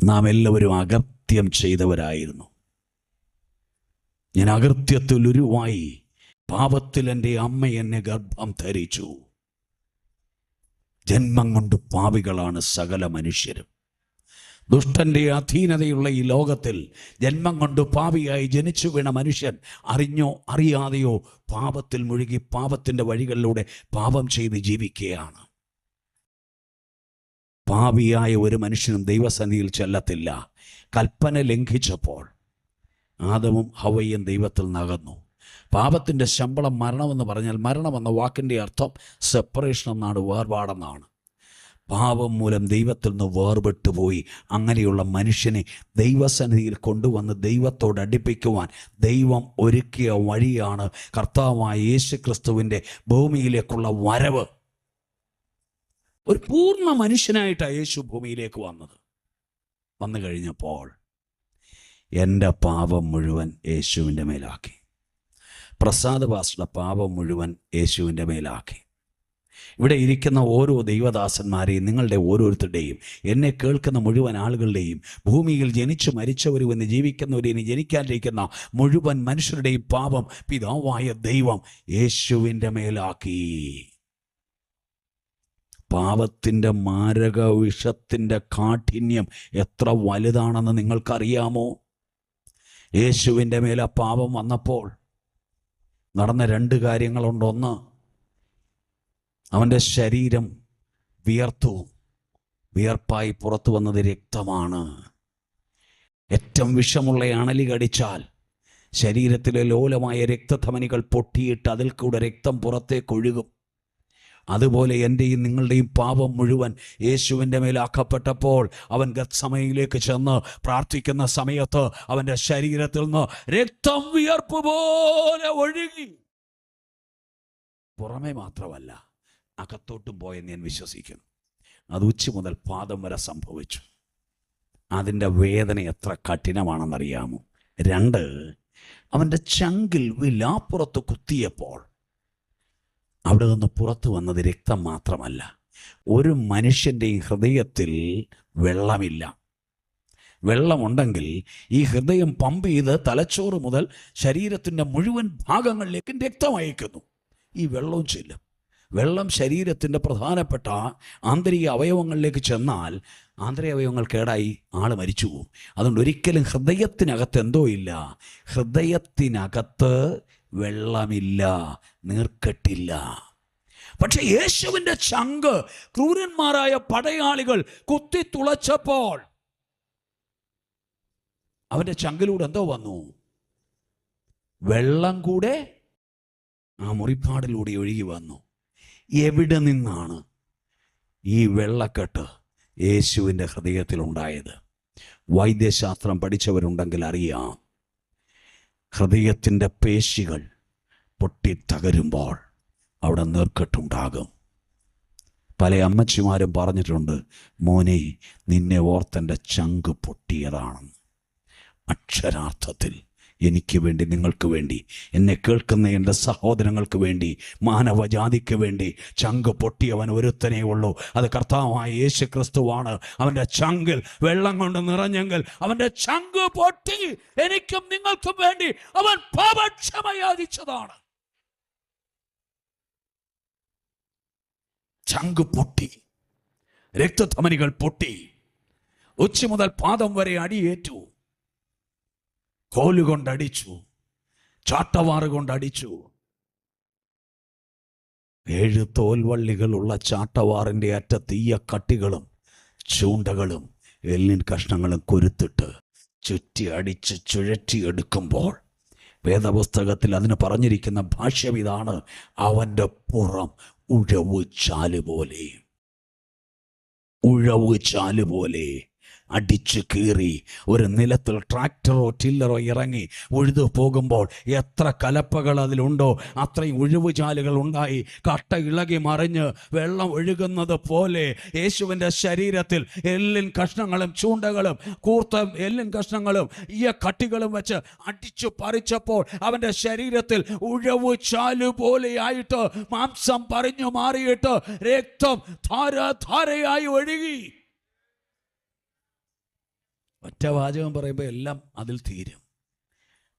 നാം എല്ലാവരും അകൃത്യം ചെയ്തവരായിരുന്നു. ഞാൻ അകൃത്യത്തിൽ ഉരുവായി, പാപത്തിൽ എൻ്റെ അമ്മ എന്നെ ഗർഭം ധരിച്ചു. ജന്മം കൊണ്ട് പാപികളാണ് സകല മനുഷ്യരും. ദുഷ്ടൻ്റെ അധീനതയുള്ള ഈ ലോകത്തിൽ ജന്മം കൊണ്ട് പാപിയായി ജനിച്ചു വീണ മനുഷ്യൻ അറിഞ്ഞോ അറിയാതെയോ പാപത്തിൽ മുഴുകി പാപത്തിൻ്റെ വഴികളിലൂടെ പാപം ചെയ്ത് ജീവിക്കുകയാണ്. പാപിയായ ഒരു മനുഷ്യനും ദൈവസന്നിധിയിൽ ചെല്ലത്തില്ല. കൽപ്പന ലംഘിച്ചപ്പോൾ ആദമും ഹവ്വയും ദൈവത്തിൽ നിന്നകന്നു. പാപത്തിൻ്റെ ശമ്പളം മരണമെന്ന് പറഞ്ഞാൽ മരണമെന്ന വാക്കിൻ്റെ അർത്ഥം സെപ്പറേഷൻ എന്നാണ്, വേർപാടെന്നാണ്. പാപം മൂലം ദൈവത്തിൽ നിന്ന് വേർപെട്ടു പോയി. അങ്ങനെയുള്ള മനുഷ്യനെ ദൈവസന്നിധിയിൽ കൊണ്ടുവന്ന് ദൈവത്തോട് അടുപ്പിക്കുവാൻ ദൈവം ഒരുക്കിയ വഴിയാണ് കർത്താവായ യേശുക്രിസ്തുവിൻ്റെ ഭൂമിയിലേക്കുള്ള വരവ്. ഒരു പൂർണ്ണ മനുഷ്യനായിട്ടാണ് യേശു ഭൂമിയിലേക്ക് വന്നു കഴിഞ്ഞപ്പോൾ എൻ്റെ പാപം മുഴുവൻ യേശുവിൻ്റെ മേലാക്കി. പ്രസാദ് പാസ്റ്ററുടെ പാപം മുഴുവൻ യേശുവിൻ്റെ മേലാക്കി. ഇവിടെ ഇരിക്കുന്ന ഓരോ ദൈവദാസന്മാരെയും, നിങ്ങളുടെ ഓരോരുത്തരുടെയും, എന്നെ കേൾക്കുന്ന മുഴുവൻ ആളുകളുടെയും, ഭൂമിയിൽ ജനിച്ചു മരിച്ചവരും ഇന്ന് ജീവിക്കുന്നവരെയും ജനിക്കാനിരിക്കുന്ന മുഴുവൻ മനുഷ്യരുടെയും പാപം പിതാവായ ദൈവം യേശുവിൻ്റെ മേലാക്കി. പാപത്തിൻ്റെ മാരക വിഷത്തിൻ്റെ കാഠിന്യം എത്ര വലുതാണെന്ന് നിങ്ങൾക്കറിയാമോ? യേശുവിൻ്റെ മേലെ പാപം വന്നപ്പോൾ നടന്ന 2 കാര്യങ്ങളുണ്ട്. ഒന്ന്, അവൻ്റെ ശരീരം വിയർത്തു. വിയർപ്പായി പുറത്തു വന്നത് രക്തമാണ്. ഏറ്റവും വിഷമുള്ള അണലി കടിച്ചാൽ ശരീരത്തിലെ ലോലമായ രക്തധമനികൾ പൊട്ടിയിട്ട് അതിൽ കൂടെ രക്തം പുറത്തേക്ക് ഒഴുകും. അതുപോലെ എൻ്റെയും നിങ്ങളുടെയും പാപം മുഴുവൻ യേശുവിൻ്റെ മേലാക്കപ്പെട്ടപ്പോൾ അവൻ ഗത്സമയിലേക്ക് ചെന്ന് പ്രാർത്ഥിക്കുന്ന സമയത്ത് അവൻ്റെ ശരീരത്തിൽ നിന്ന് രക്തം വിയർപ്പ് പോലെ ഒഴുകി. പുറമേ മാത്രമല്ല, അകത്തോട്ടും പോയെന്ന് ഞാൻ വിശ്വസിക്കുന്നു. അത് ഉച്ച മുതൽ പാദം വരെ സംഭവിച്ചു. അതിൻ്റെ വേദന എത്ര കഠിനമാണെന്നറിയാമോ? 2, അവൻ്റെ ചങ്കിൽ വിലാപ്പുറത്ത് കുത്തിയപ്പോൾ അവിടെ നിന്ന് പുറത്തു വന്നത് രക്തം മാത്രമല്ല, ഒരു മനുഷ്യൻ്റെയും ഹൃദയത്തിൽ വെള്ളമില്ല. വെള്ളമുണ്ടെങ്കിൽ ഈ ഹൃദയം പമ്പ് ചെയ്ത് തലച്ചോറ് മുതൽ ശരീരത്തിൻ്റെ മുഴുവൻ ഭാഗങ്ങളിലേക്കും രക്തം അയക്കുന്നു. ഈ വെള്ളവും ചെല്ലും. വെള്ളം ശരീരത്തിൻ്റെ പ്രധാനപ്പെട്ട ആന്തരിക അവയവങ്ങളിലേക്ക് ചെന്നാൽ ആന്തരിക അവയവങ്ങൾ കേടായി ആൾ മരിച്ചു പോകും. അതുകൊണ്ട് ഒരിക്കലും ഹൃദയത്തിനകത്ത് എന്തോ ഇല്ല, ഹൃദയത്തിനകത്ത് വെള്ളമില്ല, നീർക്കെട്ടില്ല. പക്ഷെ യേശുവിൻ്റെ ചങ്ക് ക്രൂരന്മാരായ പടയാളികൾ കുത്തി തുളച്ചപ്പോൾ അവൻ്റെ ചങ്കിലൂടെ എന്തോ വന്നു, വെള്ളം കൂടെ ആ മുറിപ്പാടിലൂടെ ഒഴുകി വന്നു. എവിടെ നിന്നാണ് ഈ വെള്ളക്കെട്ട് യേശുവിൻ്റെ ഹൃദയത്തിലുണ്ടായത്? വൈദ്യശാസ്ത്രം പഠിച്ചവരുണ്ടെങ്കിൽ അറിയാം, ഹൃദയത്തിൻ്റെ പേശികൾ പൊട്ടിത്തകരുമ്പോൾ അവിടെ നീർക്കെട്ടുണ്ടാകും. പല അമ്മച്ചിമാരും പറഞ്ഞിട്ടുണ്ട്, മോനെ നിന്നെ ഓർത്തെൻ്റെ ചങ്ക് പൊട്ടിയതാണെന്ന്. അക്ഷരാർത്ഥത്തിൽ എനിക്ക് വേണ്ടി, നിങ്ങൾക്ക് വേണ്ടി, എന്നെ കേൾക്കുന്ന എൻ്റെ സഹോദരങ്ങൾക്ക് വേണ്ടി, മാനവജാതിക്ക് വേണ്ടി ചങ്ക് പൊട്ടിയവൻ ഒരുത്തനേ ഉള്ളൂ. അത് കർത്താവായ യേശു ക്രിസ്തുവാണ്. അവൻ്റെ ചങ്കിൽ വെള്ളം കൊണ്ട് നിറഞ്ഞെങ്കിൽ അവൻ്റെ ചങ്ക് പൊട്ടി എനിക്കും നിങ്ങൾക്കും വേണ്ടി അവൻ പാപക്ഷമ യാചിച്ചതാണ്. ചങ്ക് പൊട്ടി, രക്തധമനികൾ പൊട്ടി, ഉച്ച മുതൽ പാദം വരെ അടിയേറ്റു. കോലുകൊണ്ടടിച്ചു, ചാട്ടവാറ് കൊണ്ടടിച്ചു. 7 തോൽവള്ളികളുള്ള ചാട്ടവാറിൻ്റെ അറ്റ തീയ കട്ടികളും ചൂണ്ടകളും എല്ലിൻ കഷ്ണങ്ങളും കൊരുത്തിട്ട് ചുറ്റി അടിച്ച് ചുഴറ്റിയെടുക്കുമ്പോൾ വേദപുസ്തകത്തിൽ അതിന് പറഞ്ഞിരിക്കുന്ന ഭാഷ്യം ഇതാണ്: അവൻ്റെ പുറം ഉഴവ് ചാലുപോലെ അടിച്ചു കീറി. ഒരു നിലത്തിൽ ട്രാക്ടറോ ടില്ലറോ ഇറങ്ങി ഉഴുതു പോകുമ്പോൾ എത്ര കലപ്പകൾ അതിലുണ്ടോ അത്രയും ഒഴിവുചാലുകൾ ഉണ്ടായി. കട്ട ഇളകി മറിഞ്ഞ് വെള്ളം ഒഴുകുന്നത് പോലെ യേശുവിൻ്റെ ശരീരത്തിൽ എല്ലിൻ കഷ്ണങ്ങളും ചൂണ്ടകളും കൂർത്ത എല്ലിൻ കഷ്ണങ്ങളും ഈ കട്ടികളും വെച്ച് അടിച്ചു പറിച്ചപ്പോൾ അവൻ്റെ ശരീരത്തിൽ ഉഴവു ചാലു പോലെയായിട്ട് മാംസം പറിഞ്ഞു മാറിയിട്ട് രക്തം ധാരധാരയായി ഒഴുകി. ഒറ്റ വാചകം പറയുമ്പോൾ എല്ലാം അതിൽ തീരും.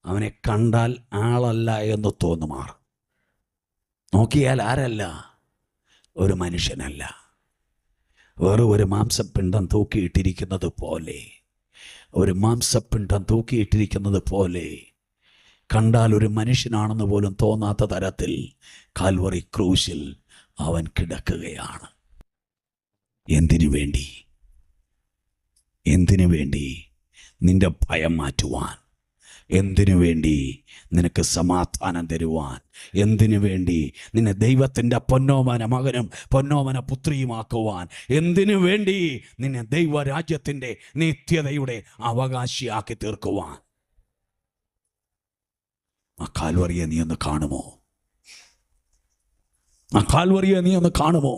അവനെ കണ്ടാൽ ആളല്ല എന്ന് തോന്നുമാറും. നോക്കിയാൽ ആരല്ല? ഒരു മനുഷ്യനല്ല, വെറും ഒരു മാംസപ്പിണ്ഡം തൂക്കിയിട്ടിരിക്കുന്നത് പോലെ, ഒരു മാംസപ്പിണ്ഡം തൂക്കിയിട്ടിരിക്കുന്നത് പോലെ, കണ്ടാൽ ഒരു മനുഷ്യനാണെന്ന് പോലും തോന്നാത്ത തരത്തിൽ കാൽവറി ക്രൂശിൽ അവൻ കിടക്കുകയാണ്. എന്തിനു വേണ്ടി? നിന്റെ ഭയം മാറ്റുവാൻ, എന്തിനു വേണ്ടി? നിനക്ക് സമാധാനം തരുവാൻ. എന്തിനു വേണ്ടി? നിന്നെ ദൈവത്തിൻ്റെ പൊന്നോമന മകനും പൊന്നോമന പുത്രിയുമാക്കുവാൻ. എന്തിനു വേണ്ടി? നിന്നെ ദൈവരാജ്യത്തിൻ്റെ നിത്യതയുടെ അവകാശിയാക്കി തീർക്കുവാൻ. ആ കാൽവറിയെ നീ ഒന്ന് കാണുമോ? ആ കാൽവറിയെ നീ ഒന്ന് കാണുമോ?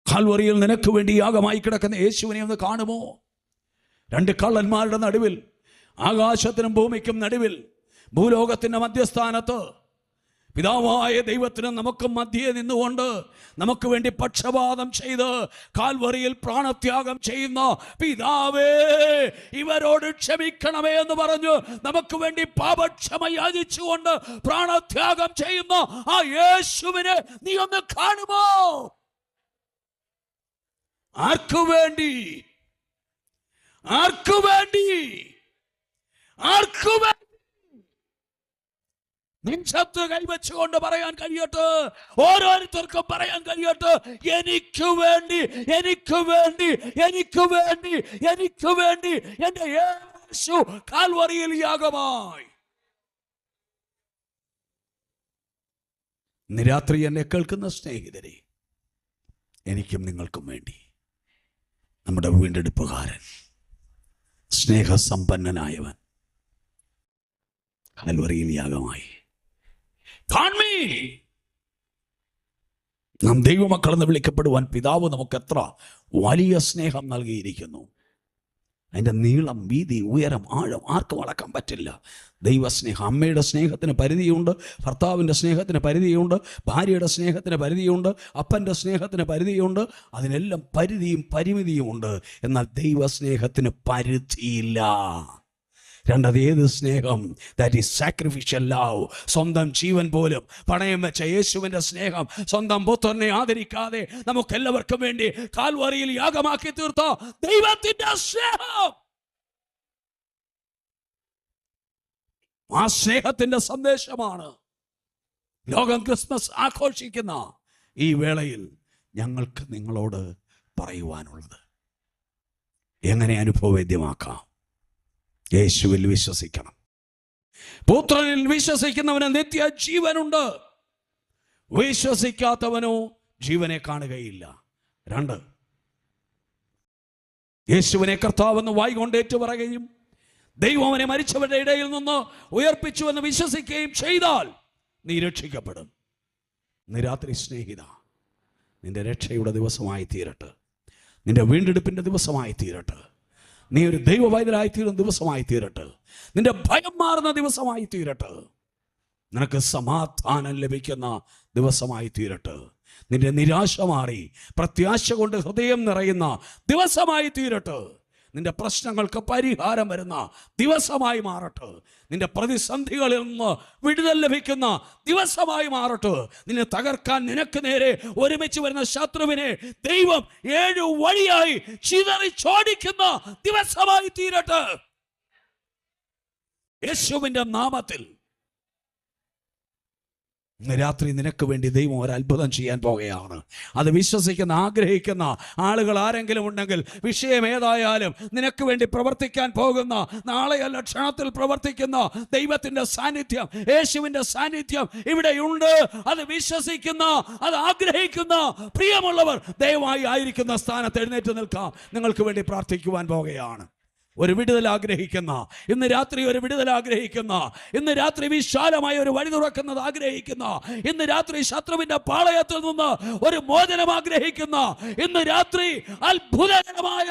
കാൽവറിയിൽ നിനക്ക് വേണ്ടി യാഗമായി കിടക്കുന്ന യേശുവിനെ ഒന്ന് കാണുമോ? രണ്ട് കള്ളന്മാരുടെ നടുവിൽ, ആകാശത്തിനും ഭൂമിക്കും നടുവിൽ, ഭൂലോകത്തിൻ്റെ മധ്യസ്ഥാനത്ത് പിതാവായ ദൈവത്തിന് നമുക്ക് മധ്യേ നിന്നുകൊണ്ട് നമുക്ക് വേണ്ടി പക്ഷപാതം ചെയ്ത് കാൽവറിയിൽ പ്രാണത്യാഗം ചെയ്യുന്ന പിതാവേ, ഇവരോട് ക്ഷമിക്കണമേ എന്ന് പറഞ്ഞു നമുക്ക് വേണ്ടി പാപക്ഷമ യാചിച്ചുകൊണ്ട് പ്രാണത്യാഗം ചെയ്യുന്ന ആ യേശുവിനെ നീ ഒന്ന് കാണുമോ? ആർക്കു വേണ്ടി? ആർക്കു വേണ്ടി? ആർക്കു വേണ്ടി? നിൻശബ്ദ കൈവച്ചുകൊണ്ട് പറയാൻ കഴിയട്ടെ, ഓരോരുത്തർക്കും പറയാൻ കഴിയട്ടെ, എനിക്ക് വേണ്ടി, എനിക്ക് വേണ്ടി, എനിക്ക് വേണ്ടി, എനിക്ക് വേണ്ടി എന്റെ യേശു കാൽവറിയിൽ യാഗമായി. ഇന്ന് രാത്രി എന്നെ കേൾക്കുന്ന സ്നേഹിതരെ, എനിക്കും നിങ്ങൾക്കും വേണ്ടി നമ്മുടെ വീണ്ടെടുപ്പുകാരൻ, സ്നേഹസമ്പന്നനായവൻ കാൽവറിയിൽ യാഗമായി. നാം ദൈവമക്കളെന്ന് വിളിക്കപ്പെടുവാൻ പിതാവ് നമുക്ക് എത്ര വലിയ സ്നേഹം നൽകിയിരിക്കുന്നു. അതിൻ്റെ നീളം, വീതി, ഉയരം, ആഴം ആർക്കും അളക്കാൻ പറ്റില്ല. ദൈവസ്നേഹം. അമ്മയുടെ സ്നേഹത്തിന് പരിധിയുണ്ട്, ഭർത്താവിൻ്റെ സ്നേഹത്തിന് പരിധിയുണ്ട്, ഭാര്യയുടെ സ്നേഹത്തിന് പരിധിയുണ്ട്, അപ്പൻ്റെ സ്നേഹത്തിന് പരിധിയുണ്ട്. അതിനെല്ലാം പരിധിയും പരിമിതിയും ഉണ്ട്. എന്നാൽ ദൈവസ്നേഹത്തിന് പരിധിയില്ല. രണ്ടത് ഏത് സ്നേഹം? That is sacrificial love. സ്വന്തം ജീവൻ പോലും പണയം വെച്ച യേശുവിൻ്റെ സ്നേഹം, സ്വന്തം പുത്രനെ ആദരിക്കാതെ നമുക്കെല്ലാവർക്കും വേണ്ടി കാൽവറിയിൽ യാഗമാക്കി തീർത്ത ദൈവത്തിൻ്റെ സ്നേഹം. ആ സ്നേഹത്തിൻ്റെ സന്ദേശമാണ് ലോകം ക്രിസ്മസ് ആഘോഷിക്കുന്ന ഈ വേളയിൽ ഞങ്ങൾക്ക് നിങ്ങളോട് പറയുവാനുള്ളത്. എങ്ങനെ അനുഭവവേദ്യമാക്കാം? യേശുവിൽ വിശ്വസിക്കണം. പുത്രനിൽ വിശ്വസിക്കുന്നവന് നിത്യ ജീവനുണ്ട്, വിശ്വസിക്കാത്തവനോ ജീവനെ കാണുകയില്ല. 2, യേശുവിനെ കർത്താവെന്ന് വായ്കൊണ്ട് ഏറ്റുപറയുകയും ദൈവം അവനെ മരിച്ചവരുടെ ഇടയിൽ നിന്ന് ഉയർപ്പിച്ചുവെന്ന് വിശ്വസിക്കുകയും ചെയ്താൽ നീ രക്ഷിക്കപ്പെടും. ഇന്ന് രാത്രി സ്നേഹിത, നിന്റെ രക്ഷയുടെ ദിവസമായി തീരട്ടെ, നിന്റെ വീണ്ടെടുപ്പിന്റെ ദിവസമായി തീരട്ടെ, നീ ഒരു ദൈവവൈദ്യരായി തീരുന്ന ദിവസമായി തീരട്ടെ, നിന്റെ ഭയം മാറുന്ന ദിവസമായി തീരട്ടെ, നിനക്ക് സമാധാനം ലഭിക്കുന്ന ദിവസമായി തീരട്ടെ, നിന്റെ നിരാശ മാറി പ്രത്യാശ കൊണ്ട് ഹൃദയം നിറയുന്ന ദിവസമായി തീരട്ടെ, നിന്റെ പ്രശ്നങ്ങൾക്ക് പരിഹാരം വരുന്ന ദിവസമായി മാറട്ടെ, നിന്റെ പ്രതിസന്ധികളിൽ നിന്ന് വിടുതൽ ലഭിക്കുന്ന ദിവസമായി മാറട്ടെ, നിന്നെ തകർക്കാൻ നിനക്ക് നേരെ ഒരുമിച്ച് വരുന്ന ശത്രുവിനെ ദൈവം 7 വഴിയായി ചിതറിച്ചോടിക്കുന്ന ദിവസമായി തീരട്ടെ. യേശുവിന്റെ നാമത്തിൽ ഇന്ന് രാത്രി നിനക്ക് വേണ്ടി ദൈവം ഒരു അത്ഭുതം ചെയ്യാൻ പോകുകയാണ്. അത് വിശ്വസിക്കുന്ന, ആഗ്രഹിക്കുന്ന ആളുകൾ ആരെങ്കിലും ഉണ്ടെങ്കിൽ, വിഷയം ഏതായാലും നിനക്ക് വേണ്ടി പ്രവർത്തിക്കാൻ പോകുന്ന, നാളെയല്ല ക്ഷണത്തിൽ പ്രവർത്തിക്കുന്ന ദൈവത്തിൻ്റെ സാന്നിധ്യം, യേശുവിൻ്റെ സാന്നിധ്യം ഇവിടെയുണ്ട്. അത് വിശ്വസിക്കുന്ന, അത് ആഗ്രഹിക്കുന്ന പ്രിയമുള്ളവർ ദയവായി ആയിരിക്കുന്ന സ്ഥാനത്ത് എഴുന്നേറ്റ് നിൽക്കാം. നിങ്ങൾക്ക് വേണ്ടി പ്രാർത്ഥിക്കുവാൻ പോകുകയാണ്. ഒരു വിടുതൽ ആഗ്രഹിക്കുന്ന, ഇന്ന് രാത്രി ഒരു വിടുതൽ ആഗ്രഹിക്കുന്ന, ഇന്ന് രാത്രി വിശാലമായ ഒരു വഴി തുറക്കുന്നത് ആഗ്രഹിക്കുന്ന, ഇന്ന് രാത്രി ശത്രുവിന്റെ പാളയത്തിൽ നിന്ന് ഒരു മോചനം ആഗ്രഹിക്കുന്ന, ഇന്ന് രാത്രി അത്ഭുതകരമായ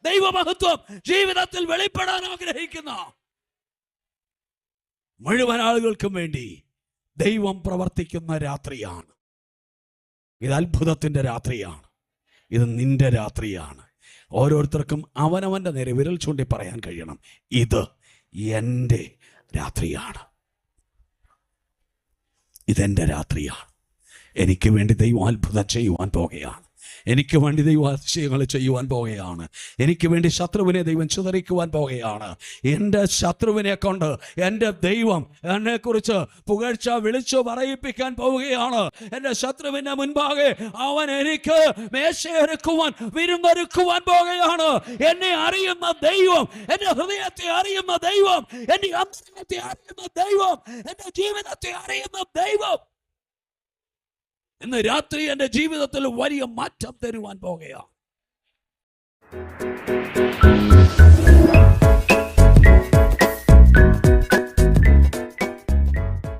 ദൈവമഹത്വം ജീവിതത്തിൽ വെളിപ്പെടാൻ ആഗ്രഹിക്കുന്ന മുഴുവൻ ആളുകൾക്കും വേണ്ടി ദൈവം പ്രവർത്തിക്കുന്ന രാത്രിയാണ്. ഇത് അത്ഭുതത്തിന്റെ രാത്രിയാണ്. ഇത് നിന്റെ രാത്രിയാണ്. ഓരോരുത്തർക്കും അവനവൻ്റെ നേരെ വിരൽ ചൂണ്ടി പറയാൻ കഴിയണം, ഇത് എൻ്റെ രാത്രിയാണ്, ഇതെൻ്റെ രാത്രിയാണ്. എനിക്ക് വേണ്ടി ദൈവം അത്ഭുതം ചെയ്യുവാൻ പോകുകയാണ്. എനിക്ക് വേണ്ടി ദൈവം അതിശയങ്ങൾ ചെയ്യുവാൻ പോകുകയാണ്. എനിക്ക് വേണ്ടി ശത്രുവിനെ ദൈവം ചിതറിക്കുവാൻ പോകുകയാണ്. എൻ്റെ ശത്രുവിനെ കൊണ്ട് എൻ്റെ ദൈവം എന്നെക്കുറിച്ച് പുകഴ്ച വിളിച്ചു പറയിപ്പിക്കാൻ പോവുകയാണ്. എൻ്റെ ശത്രുവിൻ്റെ മുൻപാകെ അവൻ എനിക്ക് മേശയൊരുക്കുവാൻ വിരുന്നൊരുക്കുവാൻ പോകുകയാണ്. എന്നെ അറിയുന്ന ദൈവം, എൻ്റെ ഹൃദയത്തെ അറിയുന്ന ദൈവം, എൻ്റെ അന്തരത്തെ അറിയുന്ന ദൈവം, എൻ്റെ ജീവിതത്തെ അറിയുന്ന ദൈവം ഇന്ന് രാത്രി എൻ്റെ ജീവിതത്തിൽ വലിയ മാറ്റം തരുവാൻ പോകുകയാണ്.